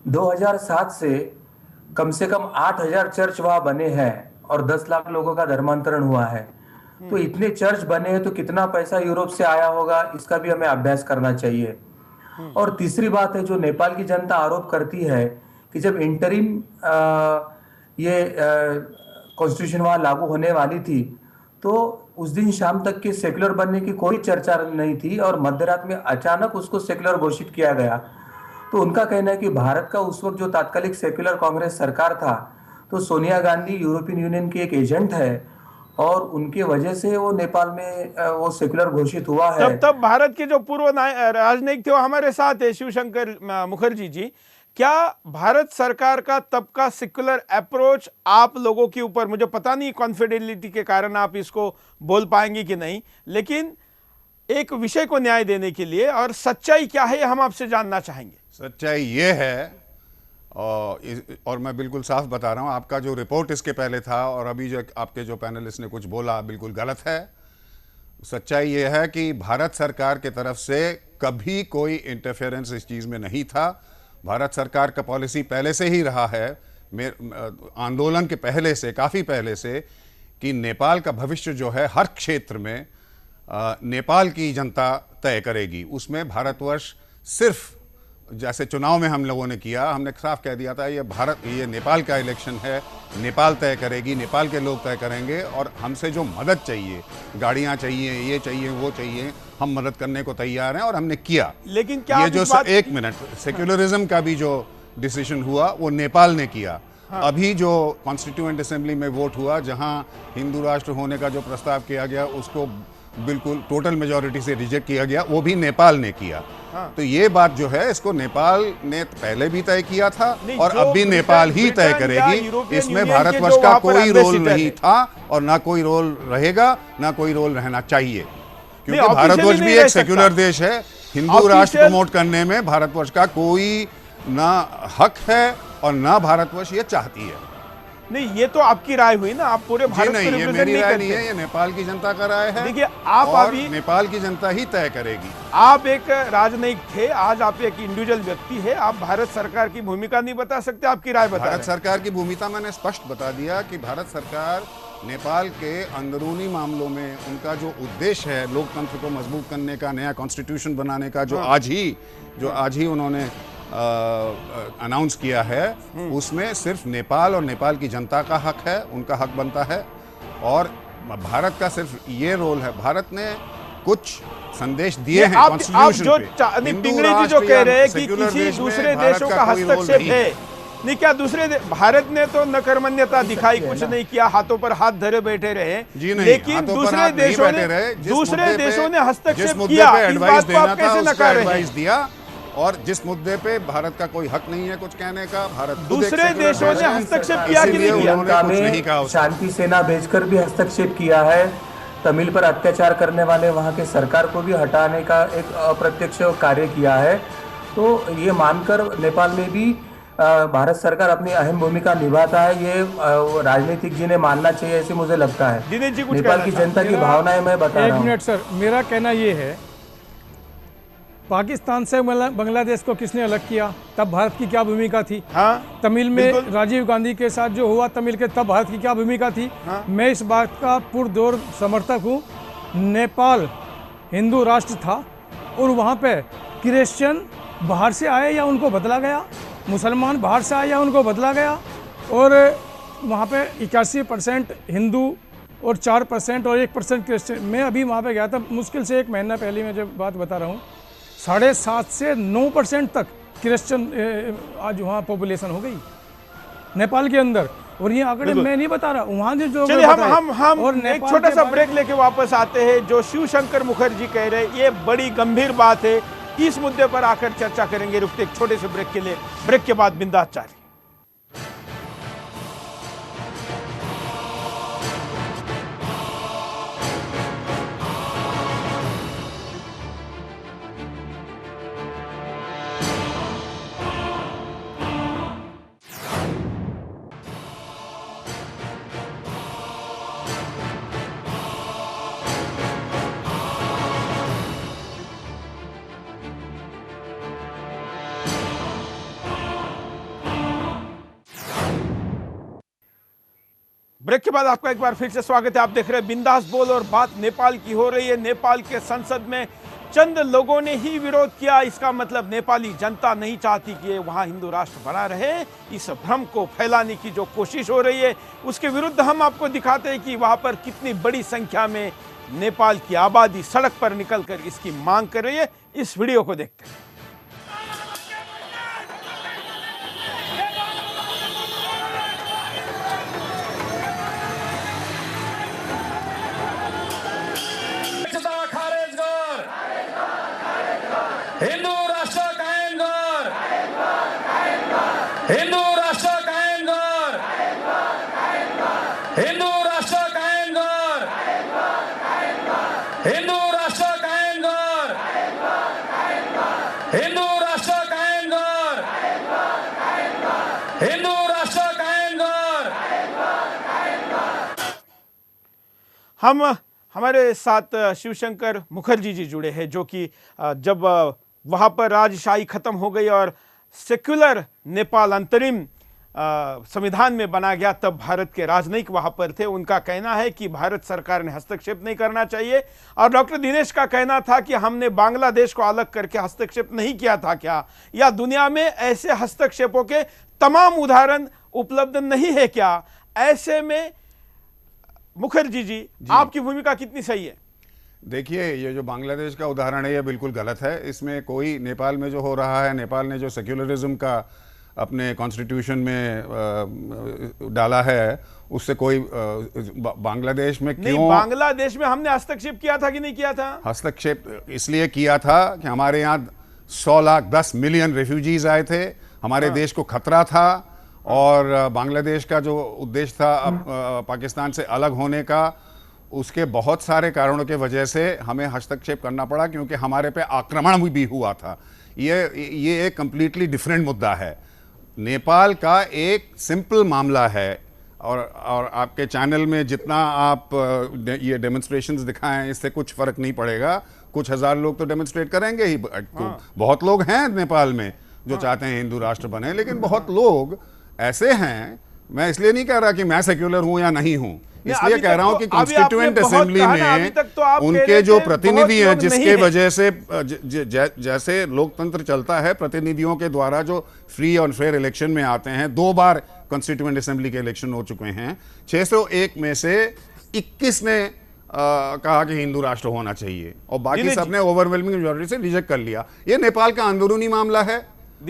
2007 से कम 8,000 चर्च वहाँ बने हैं और 10 लाख लोगों का धर्मांतरण हुआ है। तो इतने चर्च बने हैं तो कितना पैसा यूरोप से आया होगा, इसका भी हमें अभ्यास करना चाहिए। और तीसरी बात है, जो नेपाल की जनता आरोप करती है कि जब इंटरिम ये कॉन्स्टिट्यूशन वहां लागू होने वाली थी तो उस दिन शाम तक के सेक्युलर बनने की कोई चर्चा नहीं थी और मध्यरात में अचानक उसको सेक्युलर घोषित किया गया। तो उनका कहना है कि भारत का उस वक्त जो तात्कालिक सेक्युलर कांग्रेस सरकार था, तो सोनिया गांधी यूरोपियन यूनियन की एक एजेंट है और उनके वजह से वो नेपाल में वो सेक्युलर घोषित हुआ है। तब भारत के जो पूर्व राजनयिक थे वो हमारे साथ है, शिवशंकर मुखर्जी जी। क्या भारत सरकार का तब का सेक्युलर अप्रोच आप लोगों के ऊपर, मुझे पता नहीं कॉन्फिडेंशियलिटी के कारण आप इसको बोल पाएंगे कि नहीं, लेकिन एक विषय को न्याय देने के लिए और सच्चाई क्या है हम आपसे जानना चाहेंगे। सच्चाई ये है, और मैं बिल्कुल साफ बता रहा हूं, आपका जो रिपोर्ट इसके पहले था और अभी जो आपके जो पैनलिस्ट ने कुछ बोला बिल्कुल गलत है। सच्चाई ये है कि भारत सरकार की तरफ से कभी कोई इंटरफेरेंस इस चीज़ में नहीं था। भारत सरकार का पॉलिसी पहले से ही रहा है, आंदोलन के पहले से, काफ़ी पहले से, कि नेपाल का भविष्य जो है हर क्षेत्र में नेपाल की जनता तय करेगी। उसमें भारतवर्ष सिर्फ, जैसे चुनाव में हम लोगों ने किया, हमने साफ कह दिया था ये नेपाल का इलेक्शन है, नेपाल तय करेगी, नेपाल के लोग तय करेंगे और हमसे जो मदद चाहिए, गाड़ियां चाहिए, ये चाहिए, वो चाहिए, हम मदद करने को तैयार हैं और हमने किया। लेकिन क्या ये जो एक मिनट, सेक्युलरिज्म का भी जो डिसीजन हुआ वो नेपाल ने किया। अभी जो कॉन्स्टिट्यूएंट असेंबली में वोट हुआ, जहां हिंदू राष्ट्र होने का जो प्रस्ताव किया गया उसको बिल्कुल टोटल मेजॉरिटी से रिजेक्ट किया गया, वो भी नेपाल ने किया। तो ये बात जो है, इसको नेपाल ने पहले भी तय किया था और अब भी नेपाल ही तय करेगी। इसमें भारतवर्ष का कोई रोल नहीं था और ना कोई रोल रहेगा, ना कोई रोल रहना चाहिए, क्योंकि भारतवर्ष भी एक सेक्युलर देश है। हिंदू राष्ट्र प्रमोट करने में भारतवर्ष का कोई ना हक है और ना भारतवर्ष ये चाहती है। नहीं, ये तो आपकी राय हुई ना, आप पूरे भारत को नहीं, ये मेरी राय नहीं है, ये नेपाल की जनता का राय है। देखिए, आप और अभी नेपाल की जनता ही तय करेगी। आप एक राजनयिक थे, आज आप एक इंडिविजुअल व्यक्ति है, आप भारत सरकार की भूमिका नहीं बता सकते, आपकी राय बता। भारत सरकार की भूमिका मैंने स्पष्ट बता दिया कि भारत सरकार नेपाल के अंदरूनी मामलों में उनका जो उद्देश्य है, लोकतंत्र को मजबूत करने का, नया कॉन्स्टिट्यूशन बनाने का, जो आज ही उन्होंने अनाउंस किया है, उसमें सिर्फ नेपाल और नेपाल की जनता का हक है, उनका हक बनता है। और भारत का सिर्फ ये रोल है, भारत ने कुछ संदेश दिए हैं कॉन्स्टिट्यूशन पे। पिंगड़ी जी जो कह रहे हैं कि किसी दूसरे देशों का हस्तक्षेप है, नहीं, क्या भारत ने तो नकरमन्यता दिखाई, कुछ नहीं किया, हाथों पर हाथ धरे बैठे रहे। लेकिन दूसरे देशों ने हस्तक्षेप किया, इस बात को आप कैसे नकार रहे हैं? और जिस मुद्दे पे भारत का कोई हक नहीं है कुछ कहने का, भारत दूसरे देशों ने हस्तक्षेप किया कि नहीं किया? कुछ नहीं कहा। शांति सेना भेजकर भी हस्तक्षेप किया है, तमिल पर अत्याचार करने वाले वहां के सरकार को भी हटाने का एक अप्रत्यक्ष कार्य किया है। तो ये मानकर नेपाल में भी भारत सरकार अपनी अहम भूमिका निभाता है, ये राजनीतिक जी ने मानना चाहिए, ऐसे मुझे लगता है। नेपाल की जनता की भावनाएं मैं बता रहा हूँ। एक मिनट सर, मेरा कहना ये है, पाकिस्तान से बांग्लादेश को किसने अलग किया, तब भारत की क्या भूमिका थी? हाँ, तमिल में राजीव गांधी के साथ जो हुआ तमिल के, तब भारत की क्या भूमिका थी? हाँ? मैं इस बात का पुरजोर समर्थक हूँ। नेपाल हिंदू राष्ट्र था और वहाँ पे क्रिश्चियन बाहर से आए या उनको बदला गया, मुसलमान बाहर से आए या उनको बदला गया, और वहाँ पे 81% हिंदू और 4% और 1% क्रिश्चियन। मैं अभी वहाँ पे गया था, मुश्किल से 1 महीना पहले मैं जब बात बता रहा हूँ, 7.5 से 9% तक क्रिश्चियन आज वहाँ पॉपुलेशन हो गई नेपाल के अंदर। और ये आंकड़े मैं नहीं बता रहा, वहाँ जो चलिए हम एक छोटा सा ब्रेक लेके वापस आते हैं। जो शिवशंकर मुखर्जी कह रहे हैं ये बड़ी गंभीर बात है, इस मुद्दे पर आकर चर्चा करेंगे। रुकते एक छोटे से ब्रेक के लिए, ब्रेक के बाद बिंदास जारी। ब्रेक के बाद आपका एक बार फिर से स्वागत है। आप देख रहे हैं बिंदास बोल और बात नेपाल की हो रही है। नेपाल के संसद में चंद लोगों ने ही विरोध किया, इसका मतलब नेपाली जनता नहीं चाहती कि वहां हिंदू राष्ट्र बना रहे। इस भ्रम को फैलाने की जो कोशिश हो रही है उसके विरुद्ध हम आपको दिखाते हैं कि वहां पर कितनी बड़ी संख्या में नेपाल की आबादी सड़क पर निकलकर इसकी मांग कर रही है। इस वीडियो को देखते हैं। हिंदू राष्ट्र कायम कर, हिंदू राष्ट्र कायम कर, हिंदू राष्ट्र कायम कर, हिंदू राष्ट्र कायम कर, हिंदू राष्ट्र कायम कर, हिंदू राष्ट्र कायम कर। हमारे साथ शिवशंकर मुखर्जी जी जुड़े हैं, जो कि जब वहाँ पर राजशाही खत्म हो गई और सेक्युलर नेपाल अंतरिम संविधान में बना गया, तब भारत के राजनयिक वहाँ पर थे। उनका कहना है कि भारत सरकार ने हस्तक्षेप नहीं करना चाहिए। और डॉक्टर दिनेश का कहना था कि हमने बांग्लादेश को अलग करके हस्तक्षेप नहीं किया था क्या, या दुनिया में ऐसे हस्तक्षेपों के तमाम उदाहरण उपलब्ध नहीं है क्या? ऐसे में मुखर्जी जी, आपकी भूमिका कितनी सही है? देखिए, ये जो बांग्लादेश का उदाहरण है ये बिल्कुल गलत है। इसमें कोई, नेपाल में जो हो रहा है, नेपाल ने जो सेक्युलरिज्म का अपने कॉन्स्टिट्यूशन में डाला है, उससे कोई बांग्लादेश में क्यों? नहीं, बांग्लादेश में हमने हस्तक्षेप किया था कि नहीं किया था? हस्तक्षेप इसलिए किया था कि हमारे यहाँ 100 लाख 10 मिलियन रेफ्यूजीज आए थे, हमारे देश को खतरा था, और बांग्लादेश का जो उद्देश्य था पाकिस्तान से अलग होने का, उसके बहुत सारे कारणों के वजह से हमें हस्तक्षेप करना पड़ा, क्योंकि हमारे पे आक्रमण भी हुआ था। ये एक कंप्लीटली डिफरेंट मुद्दा है। नेपाल का एक सिंपल मामला है, और आपके चैनल में जितना आप ये डेमोन्स्ट्रेशंस दिखाएं, इससे कुछ फर्क नहीं पड़ेगा। कुछ हजार लोग तो डेमोन्स्ट्रेट करेंगे ही। बहुत लोग हैं नेपाल में जो चाहते हैं हिंदू राष्ट्र बने, लेकिन बहुत लोग ऐसे हैं, मैं इसलिए नहीं कह रहा कि मैं सेक्युलर हूं या नहीं हूं, इसलिए कह रहा हूं कि कॉन्स्टिट्यूएंट असेंबली में उनके जो प्रतिनिधि हैं, जिसके वजह से जैसे लोकतंत्र चलता है, प्रतिनिधियों के द्वारा जो फ्री और फेयर इलेक्शन में आते हैं, 2 बार कॉन्स्टिट्यूएंट असेंबली के इलेक्शन हो चुके हैं, 601 में से 21 ने कहा कि हिंदू राष्ट्र होना चाहिए, और बाकी सबने ओवरवेलमिंग मेजॉरिटी से रिजेक्ट कर लिया। ये नेपाल का अंदरूनी मामला है,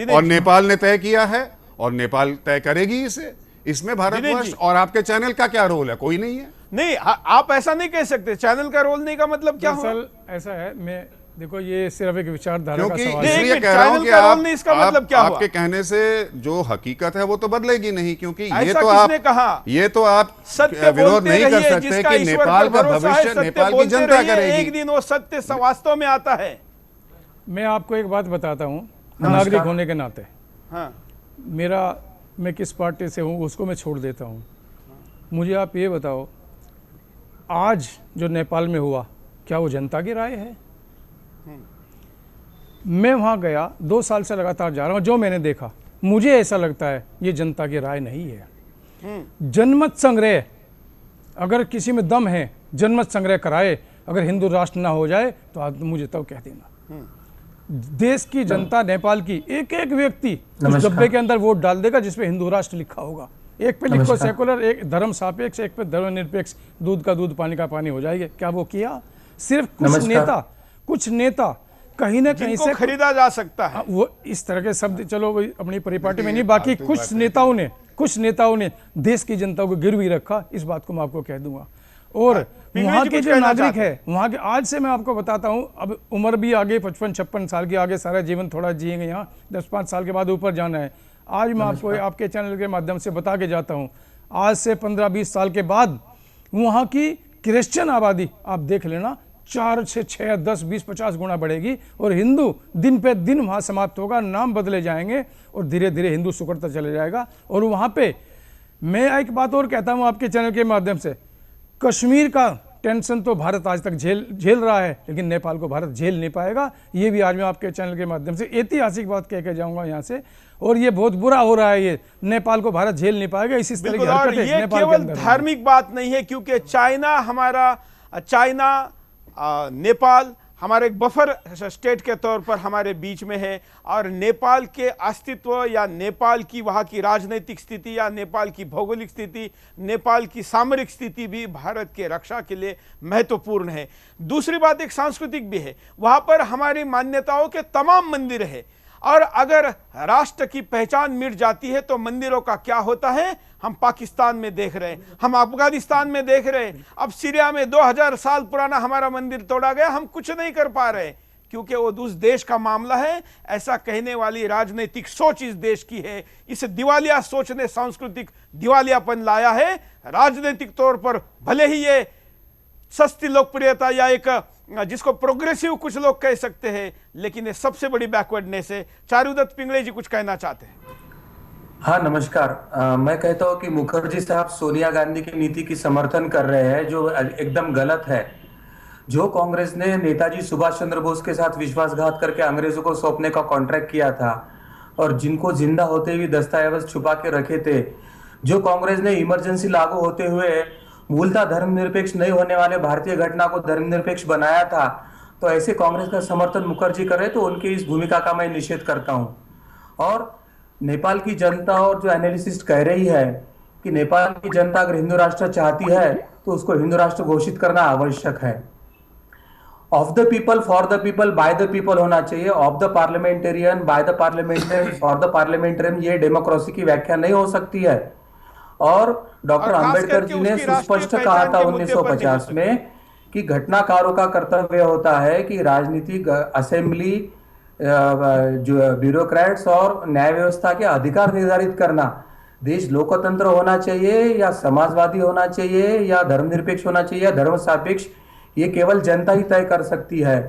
और नेपाल ने तय किया है, और नेपाल तय करेगी इसे। इसमें भारतवर्ष और आपके चैनल का क्या रोल है? कोई नहीं है। नहीं, आप ऐसा नहीं कह सकते। चैनल का रोल नहीं का मतलब क्या हुआ? ऐसा है, मैं देखो, ये सिर्फ एक विचारधारा का सवाल है। इसलिए कह रहा हूं कि आपके कहने से जो हकीकत है वो तो बदलेगी नहीं, क्योंकि ये तो आप विरोध नहीं कर सकते कि नेपाल का भविष्य नेपाल की जनता करेगी। एक दिन वो सत्य वास्तव में आता है। मैं आपको एक बात बताता हूँ, नागरिक होने के नाते, मैं किस पार्टी से हूँ उसको मैं छोड़ देता हूँ। मुझे आप ये बताओ, आज जो नेपाल में हुआ, क्या वो जनता की राय है? मैं वहाँ गया, 2 साल से लगातार जा रहा हूँ, जो मैंने देखा मुझे ऐसा लगता है ये जनता की राय नहीं है। जनमत संग्रह, अगर किसी में दम है, जनमत संग्रह कराए, अगर हिंदू राष्ट्र ना हो जाए तो आप मुझे तब कह देना। देश की जनता, नेपाल की एक एक व्यक्ति उस डब्बे के अंदर वोट डाल देगा जिसपे हिंदू राष्ट्र लिखा होगा। एक पे लिखो सेकुलर, एक धर्म सापेक्ष, एक पे धर्मनिरपेक्ष, दूध का दूध पानी का पानी हो जाएगा। क्या वो किया? सिर्फ कुछ नेता कहीं ना कहीं से खरीदा जा सकता है, वो इस तरह के शब्द, चलो अपनी परिपाटी में नहीं, बाकी कुछ नेताओं ने देश की जनता को गिरवी रखा। इस बात को मैं आपको कह दूंगा। और वहाँ के जो नागरिक है, वहाँ के, आज से मैं आपको बताता हूँ, अब उम्र भी आगे 55-56 साल की, आगे सारा जीवन थोड़ा जिएंगे, यहाँ 10-5 साल के बाद ऊपर जाना है। आज मैं आपको आपके चैनल के माध्यम से बता के जाता हूँ, आज से 15-20 साल के बाद वहाँ की क्रिश्चियन आबादी आप देख लेना, 4 से 6, 10, 20, 50 गुना बढ़ेगी, और हिंदू दिन पे दिन वहाँ समाप्त होगा, नाम बदले जाएंगे, और धीरे धीरे हिंदू सुकड़ता चले जाएगा। और वहाँ पे मैं एक बात और कहता हूँ आपके चैनल के माध्यम से, कश्मीर का टेंशन तो भारत आज तक झेल रहा है, लेकिन नेपाल को भारत झेल नहीं पाएगा। ये भी आज मैं आपके चैनल के माध्यम से ऐतिहासिक बात कह के जाऊंगा यहाँ से, और ये बहुत बुरा हो रहा है, ये नेपाल को भारत झेल नहीं पाएगा। इसी तरह की हरकतें ये केवल धार्मिक बात नहीं है, क्योंकि चाइना, नेपाल हमारे एक बफर स्टेट के तौर पर हमारे बीच में है, और नेपाल के अस्तित्व या नेपाल की वहाँ की राजनीतिक स्थिति या नेपाल की भौगोलिक स्थिति, नेपाल की सामरिक स्थिति भी भारत के रक्षा के लिए महत्वपूर्ण है। दूसरी बात एक सांस्कृतिक भी है, वहाँ पर हमारी मान्यताओं के तमाम मंदिर है, और अगर राष्ट्र की पहचान मिट जाती है तो मंदिरों का क्या होता है हम पाकिस्तान में देख रहे हैं, हम अफगानिस्तान में देख रहे हैं, अब सीरिया में 2000 साल पुराना हमारा मंदिर तोड़ा गया, हम कुछ नहीं कर पा रहे क्योंकि वो उस देश का मामला है। ऐसा कहने वाली राजनीतिक सोच इस देश की है। इस दिवालिया सोच ने सांस्कृतिक दिवालियापन लाया है। राजनीतिक तौर पर भले ही ये सस्ती लोकप्रियता या एक जिसको प्रोग्रेसिव कुछ लोग कह सकते हैं, लेकिन ये सबसे बड़ी बैकवर्डनेस है। चारुदत्त पिंगले जी कुछ कहना चाहते हैं? हाँ नमस्कार। मैं कहता हूँ कि मुखर्जी साहब सोनिया गांधी की नीति की समर्थन कर रहे हैं जो एकदम गलत है। जो कांग्रेस ने नेताजी सुभाष चंद्र बोस के साथ विश्वासघात करके अंग्रेजों को सौंपने का कॉन्ट्रैक्ट किया था और जिनको जिंदा होते हुए दस्तावेज छुपा के रखे थे, जो कांग्रेस ने इमरजेंसी लागू होते हुए मूलतः धर्मनिरपेक्ष नहीं होने वाले भारतीय घटना को धर्मनिरपेक्ष बनाया था, तो ऐसे कांग्रेस का समर्थन मुखर्जी करे तो उनकी इस भूमिका का मैं निषेध करता हूं। और नेपाल की जनता और जो एनालिसिस्ट कह रही है कि नेपाल की जनता अगर हिंदू राष्ट्र चाहती है तो उसको हिंदू राष्ट्र घोषित करना आवश्यक है। Of the people for the people by the people होना चाहिए। Of the parliamentarian by the parliamentarian for the parliamentarian, ये डेमोक्रेसी की व्याख्या नहीं हो सकती है। और डॉक्टर अंबेडकर जी ने सुस्पष्ट कहा था 1950 में कि घटनाकारों का कर्तव्य होता है कि राजनीतिक असेंबली, जो ब्यूरोक्रेट्स और न्याय व्यवस्था के अधिकार निर्धारित करना, देश लोकतंत्र होना चाहिए या समाजवादी होना चाहिए या धर्मनिरपेक्ष होना चाहिए या धर्म सापेक्ष, ये केवल जनता ही तय कर सकती है।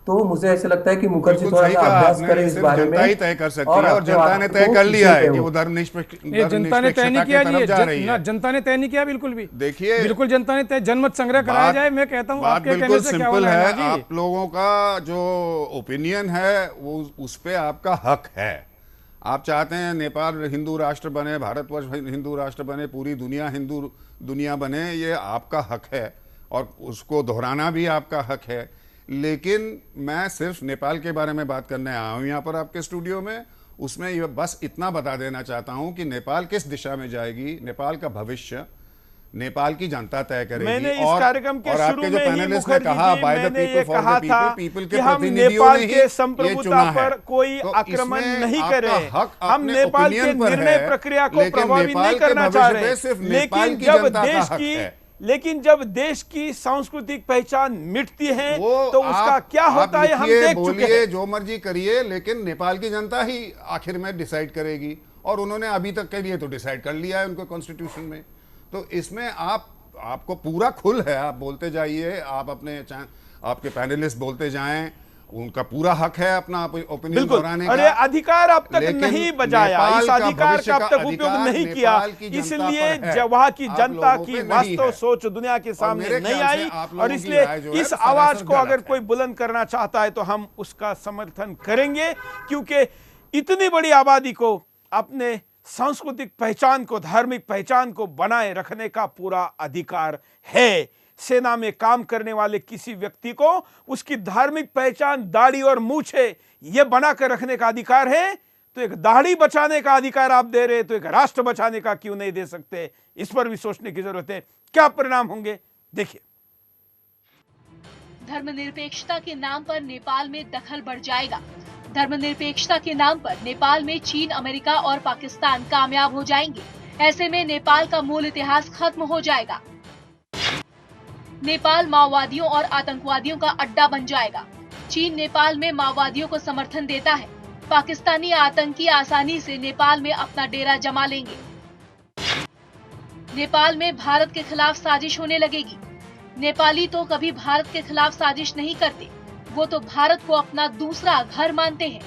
तो मुझे ऐसा लगता है कि मुखर्जी थोड़ा सा अभ्यास करें इस बारे में। जनता ही तय कर सकती है और जनता ने तय कर लिया है कि वो धर्मनिरपेक्ष, जनता ने तय नहीं किया जी, जनता ने तय नहीं किया बिल्कुल भी। देखिए बिल्कुल जनता ने तय, जनमत संग्रह कराया जाए। मैं कहता हूँ बात बिल्कुल सिंपल है, आप लोगों का जो ओपिनियन है वो उस पे आपका हक है। आप चाहते हैं नेपाल हिंदू राष्ट्र बने, भारतवर्ष हिंदू राष्ट्र बने, पूरी दुनिया हिंदू दुनिया बने, ये आपका हक है और उसको दोहराना भी आपका हक है। लेकिन मैं सिर्फ नेपाल के बारे में बात करने आया हूं यहाँ पर आपके स्टूडियो में। उसमें ये बस इतना बता देना चाहता हूं कि नेपाल किस दिशा में जाएगी, नेपाल का भविष्य नेपाल की जनता तय करेगी। मैंने इस कार्यक्रम के शुरू में ही मुखर्जी कहा, जी, मैंने ये कहा था कि हम नेपाल के संप्रभुता पर कोई आक्रमण नहीं कर रहे, हम नेपाल के निर्णय प्रक्रिया को प्रभावित नहीं करना चाह रहे। लेकिन जब देश की सांस्कृतिक पहचान मिटती है तो उसका क्या होता है हम देख चुके हैं। जो मर्जी करिए, लेकिन नेपाल की जनता ही आखिर में डिसाइड करेगी और उन्होंने अभी तक के लिए तो डिसाइड कर लिया है उनको कॉन्स्टिट्यूशन में। तो इसमें आपको पूरा खुल है, आप बोलते जाइए, आप अपने आपके पैनलिस्ट बोलते जाएं, उनका पूरा हक है अपना ओपिनियन दोहराने का। अरे अधिकार अब तक नहीं बजाया, इस अधिकार का अब तक उपयोग नहीं किया, इसलिए वहां की जनता की वास्तव सोच दुनिया के सामने नहीं आई। और इसलिए इस आवाज को अगर कोई बुलंद करना चाहता है तो हम उसका समर्थन करेंगे, क्योंकि इतनी बड़ी आबादी को अपने सांस्कृतिक पहचान को, धार्मिक पहचान को बनाए रखने का पूरा अधिकार है। सेना में काम करने वाले किसी व्यक्ति को उसकी धार्मिक पहचान दाढ़ी और मूछे ये बनाकर रखने का अधिकार है, तो एक दाढ़ी बचाने का अधिकार आप दे रहे, तो एक राष्ट्र बचाने का क्यों नहीं दे सकते? इस पर भी सोचने की जरूरत है। क्या परिणाम होंगे देखिए। धर्मनिरपेक्षता के नाम पर नेपाल में दखल बढ़ जाएगा। धर्मनिरपेक्षता के नाम पर नेपाल में चीन, अमेरिका और पाकिस्तान कामयाब हो जाएंगे। ऐसे में नेपाल का मूल इतिहास खत्म हो जाएगा। नेपाल माओवादियों और आतंकवादियों का अड्डा बन जाएगा। चीन नेपाल में माओवादियों को समर्थन देता है। पाकिस्तानी आतंकी आसानी से नेपाल में अपना डेरा जमा लेंगे। नेपाल में भारत के खिलाफ साजिश होने लगेगी। नेपाली तो कभी भारत के खिलाफ साजिश नहीं करते, वो तो भारत को अपना दूसरा घर मानते हैं।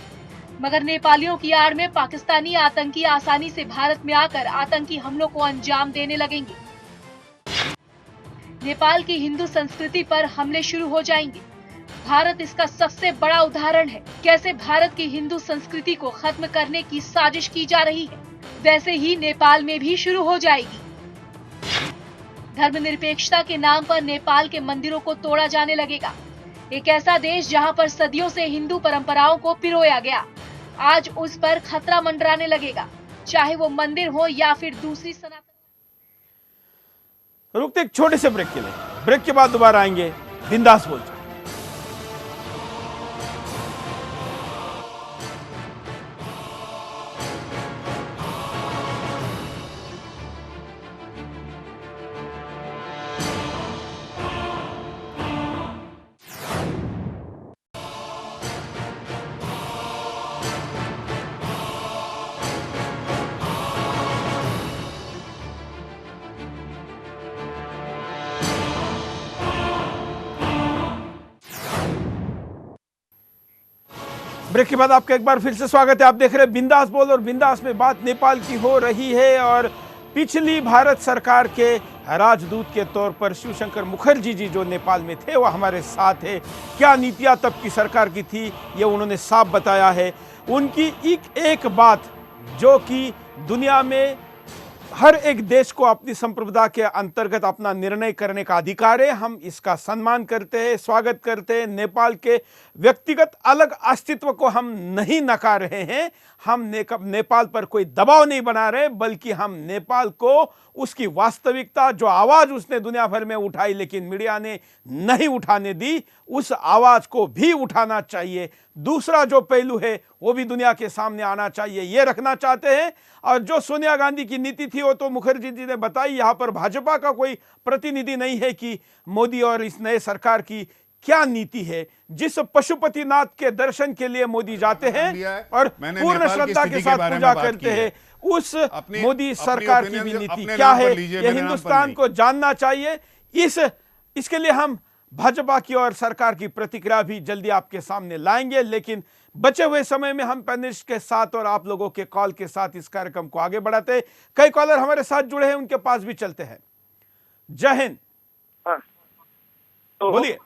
मगर नेपालियों की आड़ में पाकिस्तानी आतंकी आसानी से भारत में आकर आतंकी हमलों को अंजाम देने लगेंगे। नेपाल की हिंदू संस्कृति पर हमले शुरू हो जाएंगे। भारत इसका सबसे बड़ा उदाहरण है। कैसे भारत की हिंदू संस्कृति को खत्म करने की साजिश की जा रही है, वैसे ही नेपाल में भी शुरू हो जाएगी। धर्मनिरपेक्षता के नाम पर नेपाल के मंदिरों को तोड़ा जाने लगेगा। एक ऐसा देश जहां पर सदियों से हिंदू परंपराओं को पिरोया गया, आज उस पर खतरा मंडराने लगेगा, चाहे वो मंदिर हो या फिर दूसरी सनातन। रुकते एक छोटे से ब्रेक के लिए, ब्रेक के बाद दोबारा आएंगे बिंदास बोलते। ब्रेक के बाद आपका एक बार फिर से स्वागत है। आप देख रहे हैं बिंदास बोल, और बिंदास में बात नेपाल की हो रही है। और पिछली भारत सरकार के राजदूत के तौर पर शिवशंकर मुखर्जी जी जो नेपाल में थे, वो हमारे साथ है। क्या नीतियां तब की सरकार की थी, ये उन्होंने साफ बताया है। उनकी एक बात जो कि दुनिया में हर एक देश को अपनी संप्रभुता के अंतर्गत अपना निर्णय करने का अधिकार है, हम इसका सम्मान करते हैं, स्वागत करते हैं। नेपाल के व्यक्तिगत अलग अस्तित्व को हम नहीं नकार रहे हैं, हम नेपाल पर कोई दबाव नहीं बना रहे, बल्कि हम नेपाल को उसकी वास्तविकता, जो आवाज उसने दुनिया भर में उठाई लेकिन मीडिया ने नहीं उठाने दी, उस आवाज को भी उठाना चाहिए। दूसरा जो पहलू है वो भी दुनिया के सामने आना चाहिए, ये रखना चाहते हैं। और जो सोनिया गांधी की नीति थी वो तो मुखर्जी जी ने बताई। यहां पर भाजपा का कोई प्रतिनिधि नहीं है कि मोदी और इस नए सरकार की क्या नीति है। जिस पशुपतिनाथ के दर्शन के लिए मोदी जाते हैं और पूर्ण श्रद्धा के साथ पूजा करते हैं, उस मोदी सरकार की भी नीति क्या है, ये हिंदुस्तान को जानना चाहिए। इसके लिए हम भाजपा की और सरकार की प्रतिक्रिया भी जल्दी आपके सामने लाएंगे। लेकिन बचे हुए समय में हम पैनलिस्ट के साथ और आप लोगों के कॉल के साथ इस कार्यक्रम को आगे बढ़ाते हैं। कई कॉलर हमारे साथ जुड़े हैं, उनके पास भी चलते हैं। जय हिंद। बोलिए।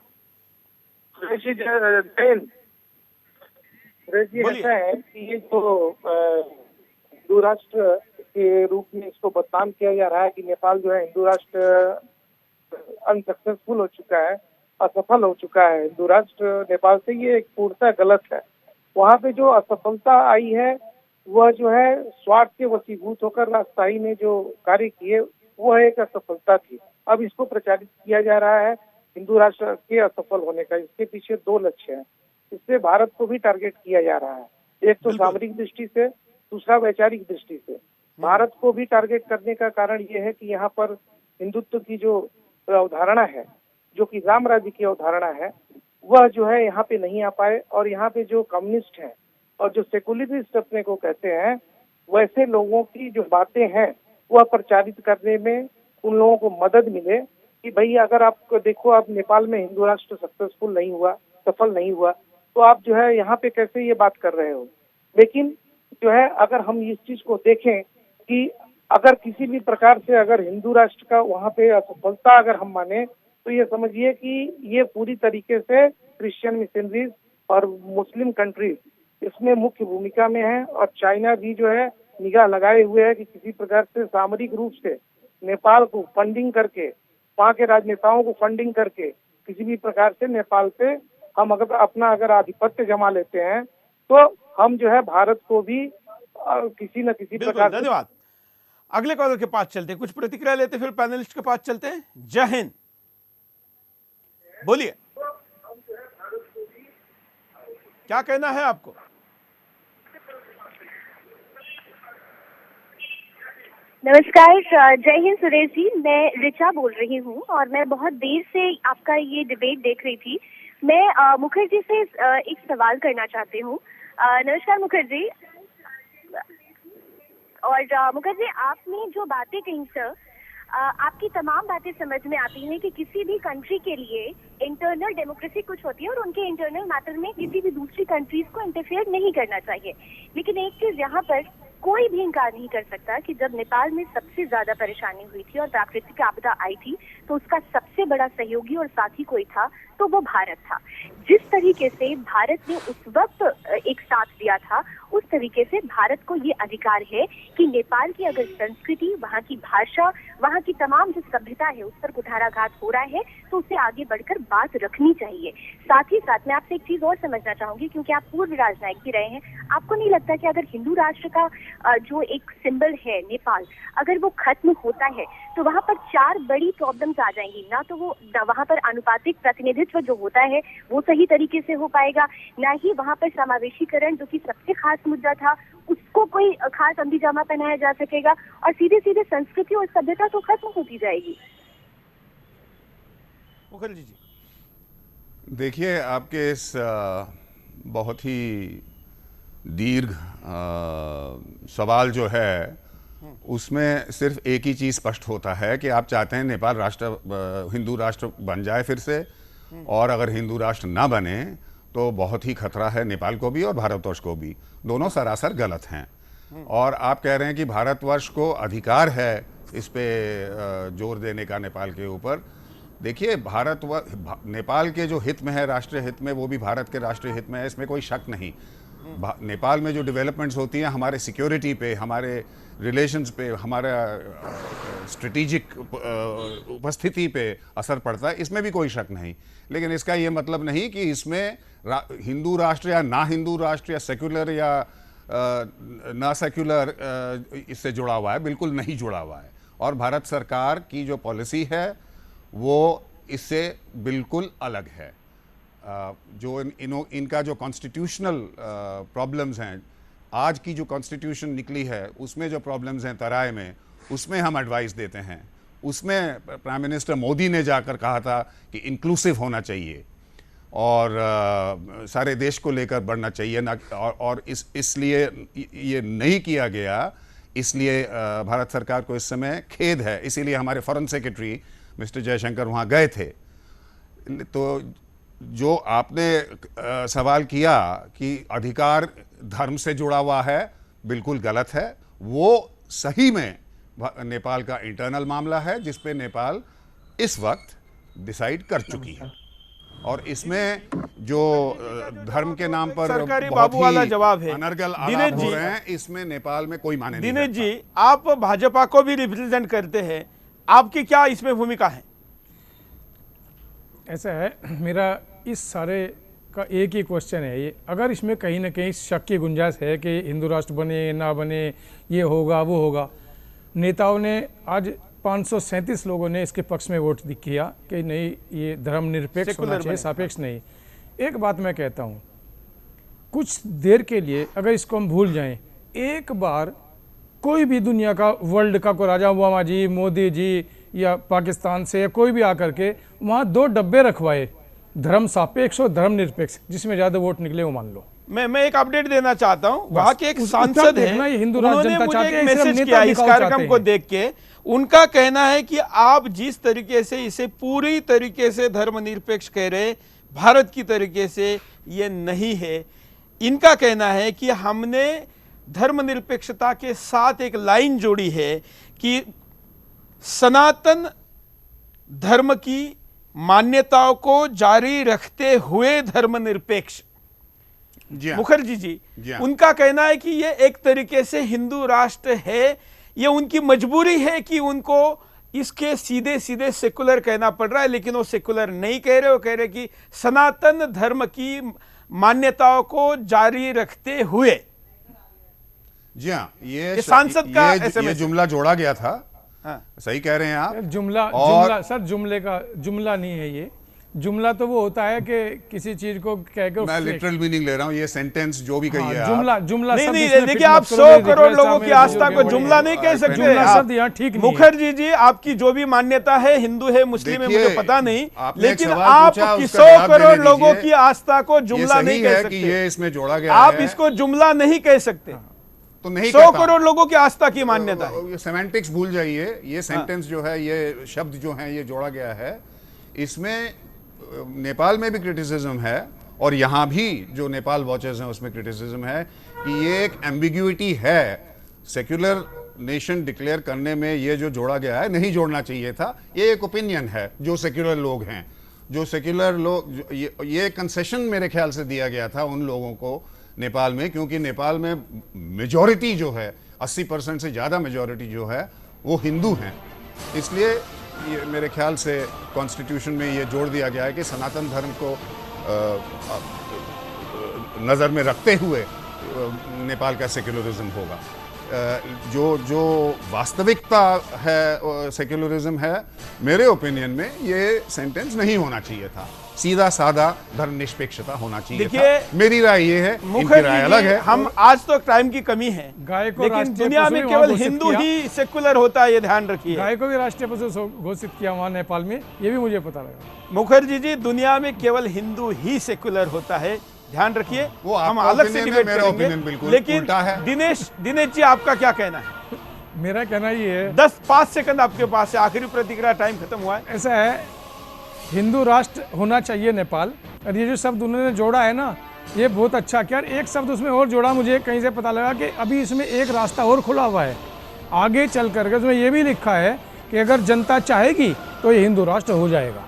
ऐसा है कि ये जो हिंदू राष्ट्र के रूप में इसको बदनाम किया जा रहा है कि नेपाल जो है हिंदू राष्ट्र अनसक्सेसफुल हो चुका है, असफल हो चुका है हिंदू राष्ट्र नेपाल से, ये एक पूर्णतः गलत है। वहाँ पे जो असफलता आई है वह जो है स्वार्थ के वशीभूत होकर राजशाही ने जो कार्य किए वो एक असफलता थी। अब इसको प्रचारित किया जा रहा है हिंदू राष्ट्र के असफल होने का। इसके पीछे दो लक्ष्य हैं। इससे भारत को भी टारगेट किया जा रहा है, एक तो सामरिक दृष्टि से, दूसरा वैचारिक दृष्टि से। भारत को भी टारगेट करने का कारण ये है कि यहाँ पर हिंदुत्व की जो अवधारणा है, जो कि राम राज्य की अवधारणा है, वह जो है यहाँ पे नहीं आ पाए। और यहाँ पे जो कम्युनिस्ट हैं और जो सेकुलरिस्ट अपने को कहते हैं, वैसे लोगों की जो बातें हैं वह प्रचारित करने में उन लोगों को मदद मिले कि भाई अगर आप देखो, आप नेपाल में हिंदू राष्ट्र सक्सेसफुल नहीं हुआ, सफल नहीं हुआ, तो आप जो है यहाँ पे कैसे ये बात कर रहे हो। लेकिन जो है अगर हम इस चीज को देखें कि अगर किसी भी प्रकार से अगर हिंदू राष्ट्र का वहाँ पे असफलता अगर हम माने, तो ये समझिए कि ये पूरी तरीके से क्रिश्चियन मिशनरीज और मुस्लिम कंट्रीज इसमें मुख्य भूमिका में है। और चाइना भी जो है निगाह लगाए हुए है कि किसी प्रकार से सामरिक रूप से नेपाल को फंडिंग करके, वहाँ के राजनेताओं को फंडिंग करके किसी भी प्रकार से नेपाल पे हम अगर आधिपत्य जमा लेते हैं, तो हम जो है भारत को भी किसी न किसी प्रकार। धन्यवाद। अगले कॉलर के पास चलते हैं, कुछ प्रतिक्रिया लेते, फिर पैनलिस्ट के पास चलते हैं। जय हिंद। बोलिए, क्या कहना है आपको? नमस्कार, जय हिंद सुरेश जी। मैं रिचा बोल रही हूँ और मैं बहुत देर से आपका ये डिबेट देख रही थी। मैं मुखर्जी से एक सवाल करना चाहती हूँ। नमस्कार मुखर्जी। और मुखर्जी, आपने जो बातें कही सर, आपकी तमाम बातें समझ में आती हैं कि किसी भी कंट्री के लिए इंटरनल डेमोक्रेसी कुछ होती है और उनके इंटरनल मैटर में किसी भी दूसरी कंट्रीज को इंटरफेयर नहीं करना चाहिए। लेकिन एक चीज यहाँ पर कोई भी इनकार नहीं कर सकता कि जब नेपाल में सबसे ज्यादा परेशानी हुई थी और प्राकृतिक आपदा आई थी, तो उसका सबसे बड़ा सहयोगी और साथी कोई था तो वो भारत था। जिस तरीके से भारत ने उस वक्त एक साथ दिया था, उस तरीके से भारत को ये अधिकार है कि नेपाल की अगर संस्कृति, वहाँ की भाषा, वहाँ की तमाम जो सभ्यता है उस पर कुठाराघात हो रहा है तो उसे आगे बढ़कर बात रखनी चाहिए। साथ ही साथ मैं आपसे एक चीज और समझना चाहूंगी, क्योंकि आप पूर्व राजनयिक भी रहे हैं, आपको नहीं लगता कि अगर हिंदू राष्ट्र का जो एक सिंबल है नेपाल, अगर वो खत्म होता है तो वहाँ पर 4 बड़ी प्रॉब्लम्स आ जाएंगी। ना तो वो वहाँ पर अनुपातिक प्रतिनिधित्व जो होता है वो सही तरीके से हो पाएगा, ना ही वहाँ पर समावेशीकरण जो कि सबसे खास मुद्दा था उसको कोई खास अमलीजामा पहनाया जा सकेगा, और सीधे सीधे संस्कृति और सभ्यता तो खत्म होती जाएगी। मुखर्जी जी, देखिए, आपके इस बहुत ही दीर्घ सवाल जो है उसमें सिर्फ एक ही चीज स्पष्ट होता है कि आप चाहते हैं नेपाल हिंदू राष्ट्र बन जाए फिर से, और अगर हिंदू राष्ट्र ना बने तो बहुत ही खतरा है नेपाल को भी और भारतवर्ष को भी। दोनों सरासर गलत हैं। और आप कह रहे हैं कि भारतवर्ष को अधिकार है इस पे जोर देने का नेपाल के ऊपर। देखिए, नेपाल के जो हित में है, राष्ट्रीय हित में, वो भी भारत के राष्ट्रीय हित में है, इसमें कोई शक नहीं। नेपाल में जो डेवलपमेंट्स होती हैं हमारे सिक्योरिटी पे, हमारे रिलेशंस पे, हमारा स्ट्रेटेजिक उपस्थिति पे असर पड़ता है, इसमें भी कोई शक नहीं। लेकिन इसका ये मतलब नहीं कि इसमें हिंदू राष्ट्र या ना हिंदू राष्ट्र या सेक्युलर या ना सेक्युलर इससे जुड़ा हुआ है, बिल्कुल नहीं जुड़ा हुआ है। और भारत सरकार की जो पॉलिसी है वो इससे बिल्कुल अलग है। जो इनका जो कॉन्स्टिट्यूशनल प्रॉब्लम्स हैं, आज की जो कॉन्स्टिट्यूशन निकली है उसमें जो प्रॉब्लम्स हैं तराई में, उसमें हम एडवाइस देते हैं। उसमें प्राइम मिनिस्टर मोदी ने जाकर कहा था कि इंक्लूसिव होना चाहिए और सारे देश को लेकर बढ़ना चाहिए ना, और इसलिए ये नहीं किया गया। इसलिए भारत सरकार को इस समय खेद है। इसीलिए हमारे फॉरेन सेक्रेटरी मिस्टर जयशंकर वहाँ गए थे। तो जो आपने सवाल किया कि अधिकार धर्म से जुड़ा हुआ है, बिल्कुल गलत है। वो सही में नेपाल का इंटरनल मामला है जिस पे नेपाल इस वक्त डिसाइड कर चुकी है, और इसमें जो धर्म के नाम पर सरकारी बाबू वाला जवाब है अनर्गल आलाप हो रहे हैं, इसमें नेपाल में कोई माने नहीं। दिनेश जी, आप भाजपा को भी रिप्रेजेंट करते हैं, आपकी क्या इसमें भूमिका है? ऐसा है, मेरा इस सारे का एक ही क्वेश्चन है ये, अगर इसमें कहीं ना कहीं शक की गुंजाइश है कि हिंदू राष्ट्र बने ना बने, ये होगा वो होगा, नेताओं ने आज 537 लोगों ने इसके पक्ष में वोट किया कि नहीं, ये धर्मनिरपेक्ष होना चाहिए, सापेक्ष नहीं। एक बात मैं कहता हूँ, कुछ देर के लिए अगर इसको हम भूल जाएं, एक बार कोई भी दुनिया का, वर्ल्ड का कोई राजा ओबामा जी, मोदी जी या पाकिस्तान से या कोई भी आकर के वहाँ 2 डब्बे रखवाए, धर्म सापेक्ष और धर्म निरपेक्ष, जिसमें ज्यादा वोट निकले वो मान लो। मैं एक अपडेट देना चाहता हूँ। वहाँ के एक सांसद हैं, उन्होंने मुझे एक मैसेज किया इस कार्यक्रम को देख के। उनका कहना है कि आप जिस तरीके से इसे पूरी तरीके से धर्मनिरपेक्ष कह रहे, भारत की तरीके से ये नहीं है। इनका कहना है कि हमने धर्मनिरपेक्षता के साथ एक लाइन जोड़ी है कि सनातन धर्म की मान्यताओं को जारी रखते हुए धर्मनिरपेक्ष। मुखर्जी जी, उनका कहना है कि ये एक तरीके से हिंदू राष्ट्र है, ये उनकी मजबूरी है कि उनको इसके सीधे सीधे सेकुलर कहना पड़ रहा है, लेकिन वो सेकुलर नहीं कह रहे, वो कह रहे कि सनातन धर्म की मान्यताओं को जारी रखते हुए। जी हाँ, ये सांसद का ये जुमला जोड़ा गया था। हाँ। सही कह रहे हैं आप। जुमला सर, जुमला नहीं है ये। जुमला तो वो होता है कि किसी चीज को कहकर, मैं लिटरल मीनिंग ले रहा हूँ, ये सेंटेंस जो भी कही है जुमला नहीं, देखिए, आप 100 करोड़ लोगों की आस्था को जुमला नहीं कह सकते। ठीक मुखर्जी जी, आपकी जो भी मान्यता है, हिंदू है, मुस्लिम है, मुझे पता नहीं, लेकिन आप 100 करोड़ लोगों की आस्था को जुमला नहीं कह सकते। ये इसमें जोड़ा गया, आप इसको जुमला नहीं कह सकते। तो नहीं, 100 करोड़ लोगों की आस्था की मान्यता है। ये सेमेंटिक्स भूल जाइए। ये सेंटेंस जो है, ये शब्द जो है, ये जोड़ा गया है। इसमें नेपाल में भी क्रिटिसिज्म है और यहाँ भी जो नेपाल वॉचर्स हैं उसमें क्रिटिसिज्म है कि ये एक एम्बिग्यूटी है। सेक्युलर नेशन डिक्लेयर करने में ये जो जोड़ा गया है, नहीं जोड़ना चाहिए था। ये एक ओपिनियन है जो सेक्युलर लोग हैं, जो सेक्युलर लोग, ये कंसेशन मेरे ख्याल से दिया गया था उन लोगों को नेपाल में, क्योंकि नेपाल में मेजॉरिटी जो है 80% से ज़्यादा मेजॉरिटी जो है वो हिंदू हैं। इसलिए ये मेरे ख्याल से कॉन्स्टिट्यूशन में ये जोड़ दिया गया है कि सनातन धर्म को नज़र में रखते हुए नेपाल का सेक्युलरिज्म होगा। जो वास्तविकता है सेक्युलरिज्म है, मेरे ओपिनियन में ये सेंटेंस नहीं होना चाहिए था, सीधा साधा धर्मनिरपेक्षता होना चाहिए था। मेरी राय ये है, इनकी राय अलग है। हम आज तो टाइम की कमी है, लेकिन दुनिया में केवल हिंदू ही सेक्युलर होता है, ये ध्यान रखिए। गाय को भी राष्ट्रीय पशु घोषित किया वहाँ नेपाल में, ये भी मुझे पता लगा। मुखर्जी जी, दुनिया में केवल हिंदू ही सेक्युलर होता है, ध्यान रखिए। वो हम अलग से डिबेट करेंगे, लेकिन दिनेश जी आपका क्या कहना है? मेरा कहना ये है, 5 सेकंड आपके पास है, आखिरी प्रतिक्रिया, टाइम खत्म हुआ है। ऐसा है, हिंदू राष्ट्र होना चाहिए नेपाल। और ये जो शब्द उन्होंने जोड़ा है ना, ये बहुत अच्छा किया। एक शब्द उसमें और जोड़ा, मुझे कहीं से पता लगा कि अभी इसमें एक रास्ता और खुला हुआ है आगे चल करके। उसमें ये भी लिखा है कि अगर जनता चाहेगी तो ये हिंदू राष्ट्र हो जाएगा।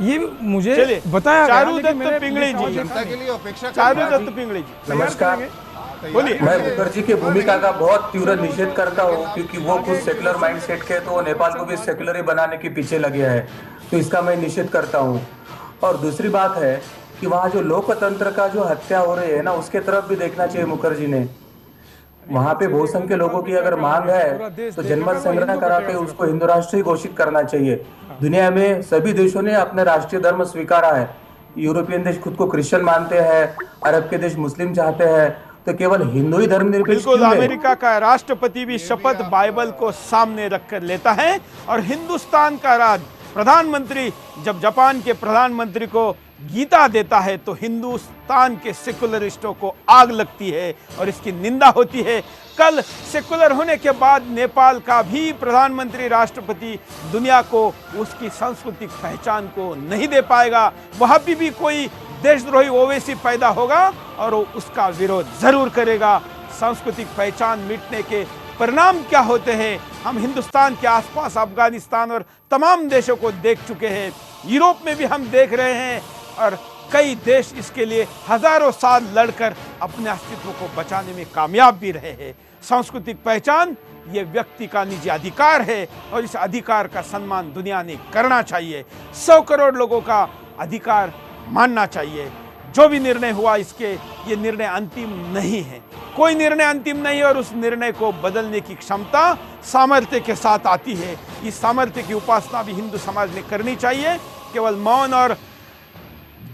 ये मुझे बताया चारुदत्त पिंगली जी, जनता के लिए अपेक्षा। चारुदत्त पिंगली जी, नमस्कार। बोलिए। मैं मुखर्जी की भूमिका का बहुत तीव्र निषेध करता हूँ, क्योंकि वो खुद सेकुलर माइंडसेट के, तो वो नेपाल को भी सेकुलर ही बनाने के पीछे लगे हैं, तो इसका मैं निषेध करता हूँ। और दूसरी बात है कि वहाँ जो लोकतंत्र का जो हत्या हो रही है ना, उसके तरफ भी देखना चाहिए मुखर्जी ने। वहाँ पे बहुसंख्य लोगों की अगर मांग है तो जनमत संग्रह करा के उसको हिंदू राष्ट्र ही घोषित करना चाहिए। दुनिया में सभी देशों ने अपने राष्ट्रीय धर्म स्वीकारा है। यूरोपियन देश खुद को क्रिश्चियन मानते हैं, अरब के देश मुस्लिम चाहते हैं, तो केवल हिंदू ही धर्मनिरपेक्ष क्यों है? अमेरिका का राष्ट्रपति भी शपथ बाइबल को सामने रखकर लेता है, और हिंदुस्तान का प्रधानमंत्री जब जापान के प्रधानमंत्री को गीता देता है तो हिंदुस्तान के सेकुलरिस्टों को आग लगती है और इसकी निंदा होती है। कल सेकुलर होने के बाद नेपाल का भी प्रधानमंत्री, राष्ट्रपति दुनिया को उसकी सांस्कृतिक पहचान को नहीं दे पाएगा। वहाँ भी कोई देशद्रोही ओवैसी पैदा होगा और वो उसका विरोध जरूर करेगा। सांस्कृतिक पहचान मिटने के परिणाम क्या होते हैं हम हिंदुस्तान के आसपास अफगानिस्तान और तमाम देशों को देख चुके हैं, यूरोप में भी हम देख रहे हैं, और कई देश इसके लिए हजारों साल लड़कर अपने अस्तित्व को बचाने में कामयाब भी रहे हैं। सांस्कृतिक पहचान ये व्यक्ति का निजी अधिकार है और इस अधिकार का सम्मान दुनिया ने करना चाहिए। 100 करोड़ लोगों का अधिकार मानना चाहिए। जो भी निर्णय हुआ, इसके ये निर्णय अंतिम नहीं है, कोई निर्णय अंतिम नहीं है, और उस निर्णय को बदलने की क्षमता सामर्थ्य के साथ आती है। इस सामर्थ्य की उपासना भी हिंदू समाज ने करनी चाहिए। केवल मौन और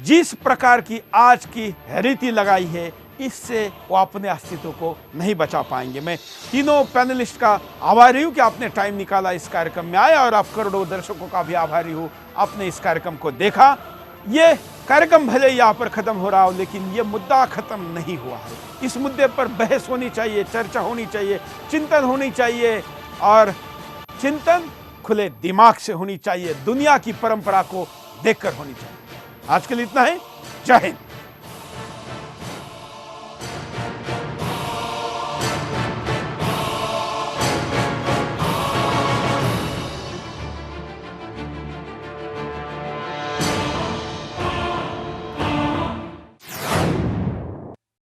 जिस प्रकार की आज की रीति लगाई है, इससे वो अपने अस्तित्व को नहीं बचा पाएंगे। मैं तीनों पैनलिस्ट का आभारी हूँ कि आपने टाइम निकाला, इस कार्यक्रम में आया, और आप करोड़ों दर्शकों का भी आभारी हूँ आपने इस कार्यक्रम को देखा। ये कार्यक्रम भले यहाँ पर खत्म हो रहा हो, लेकिन ये मुद्दा खत्म नहीं हुआ है। इस मुद्दे पर बहस होनी चाहिए, चर्चा होनी चाहिए, चिंतन होनी चाहिए, और चिंतन खुले दिमाग से होनी चाहिए, दुनिया की परंपरा को देखकर होनी चाहिए। आज के लिए इतना है। जय हिंद।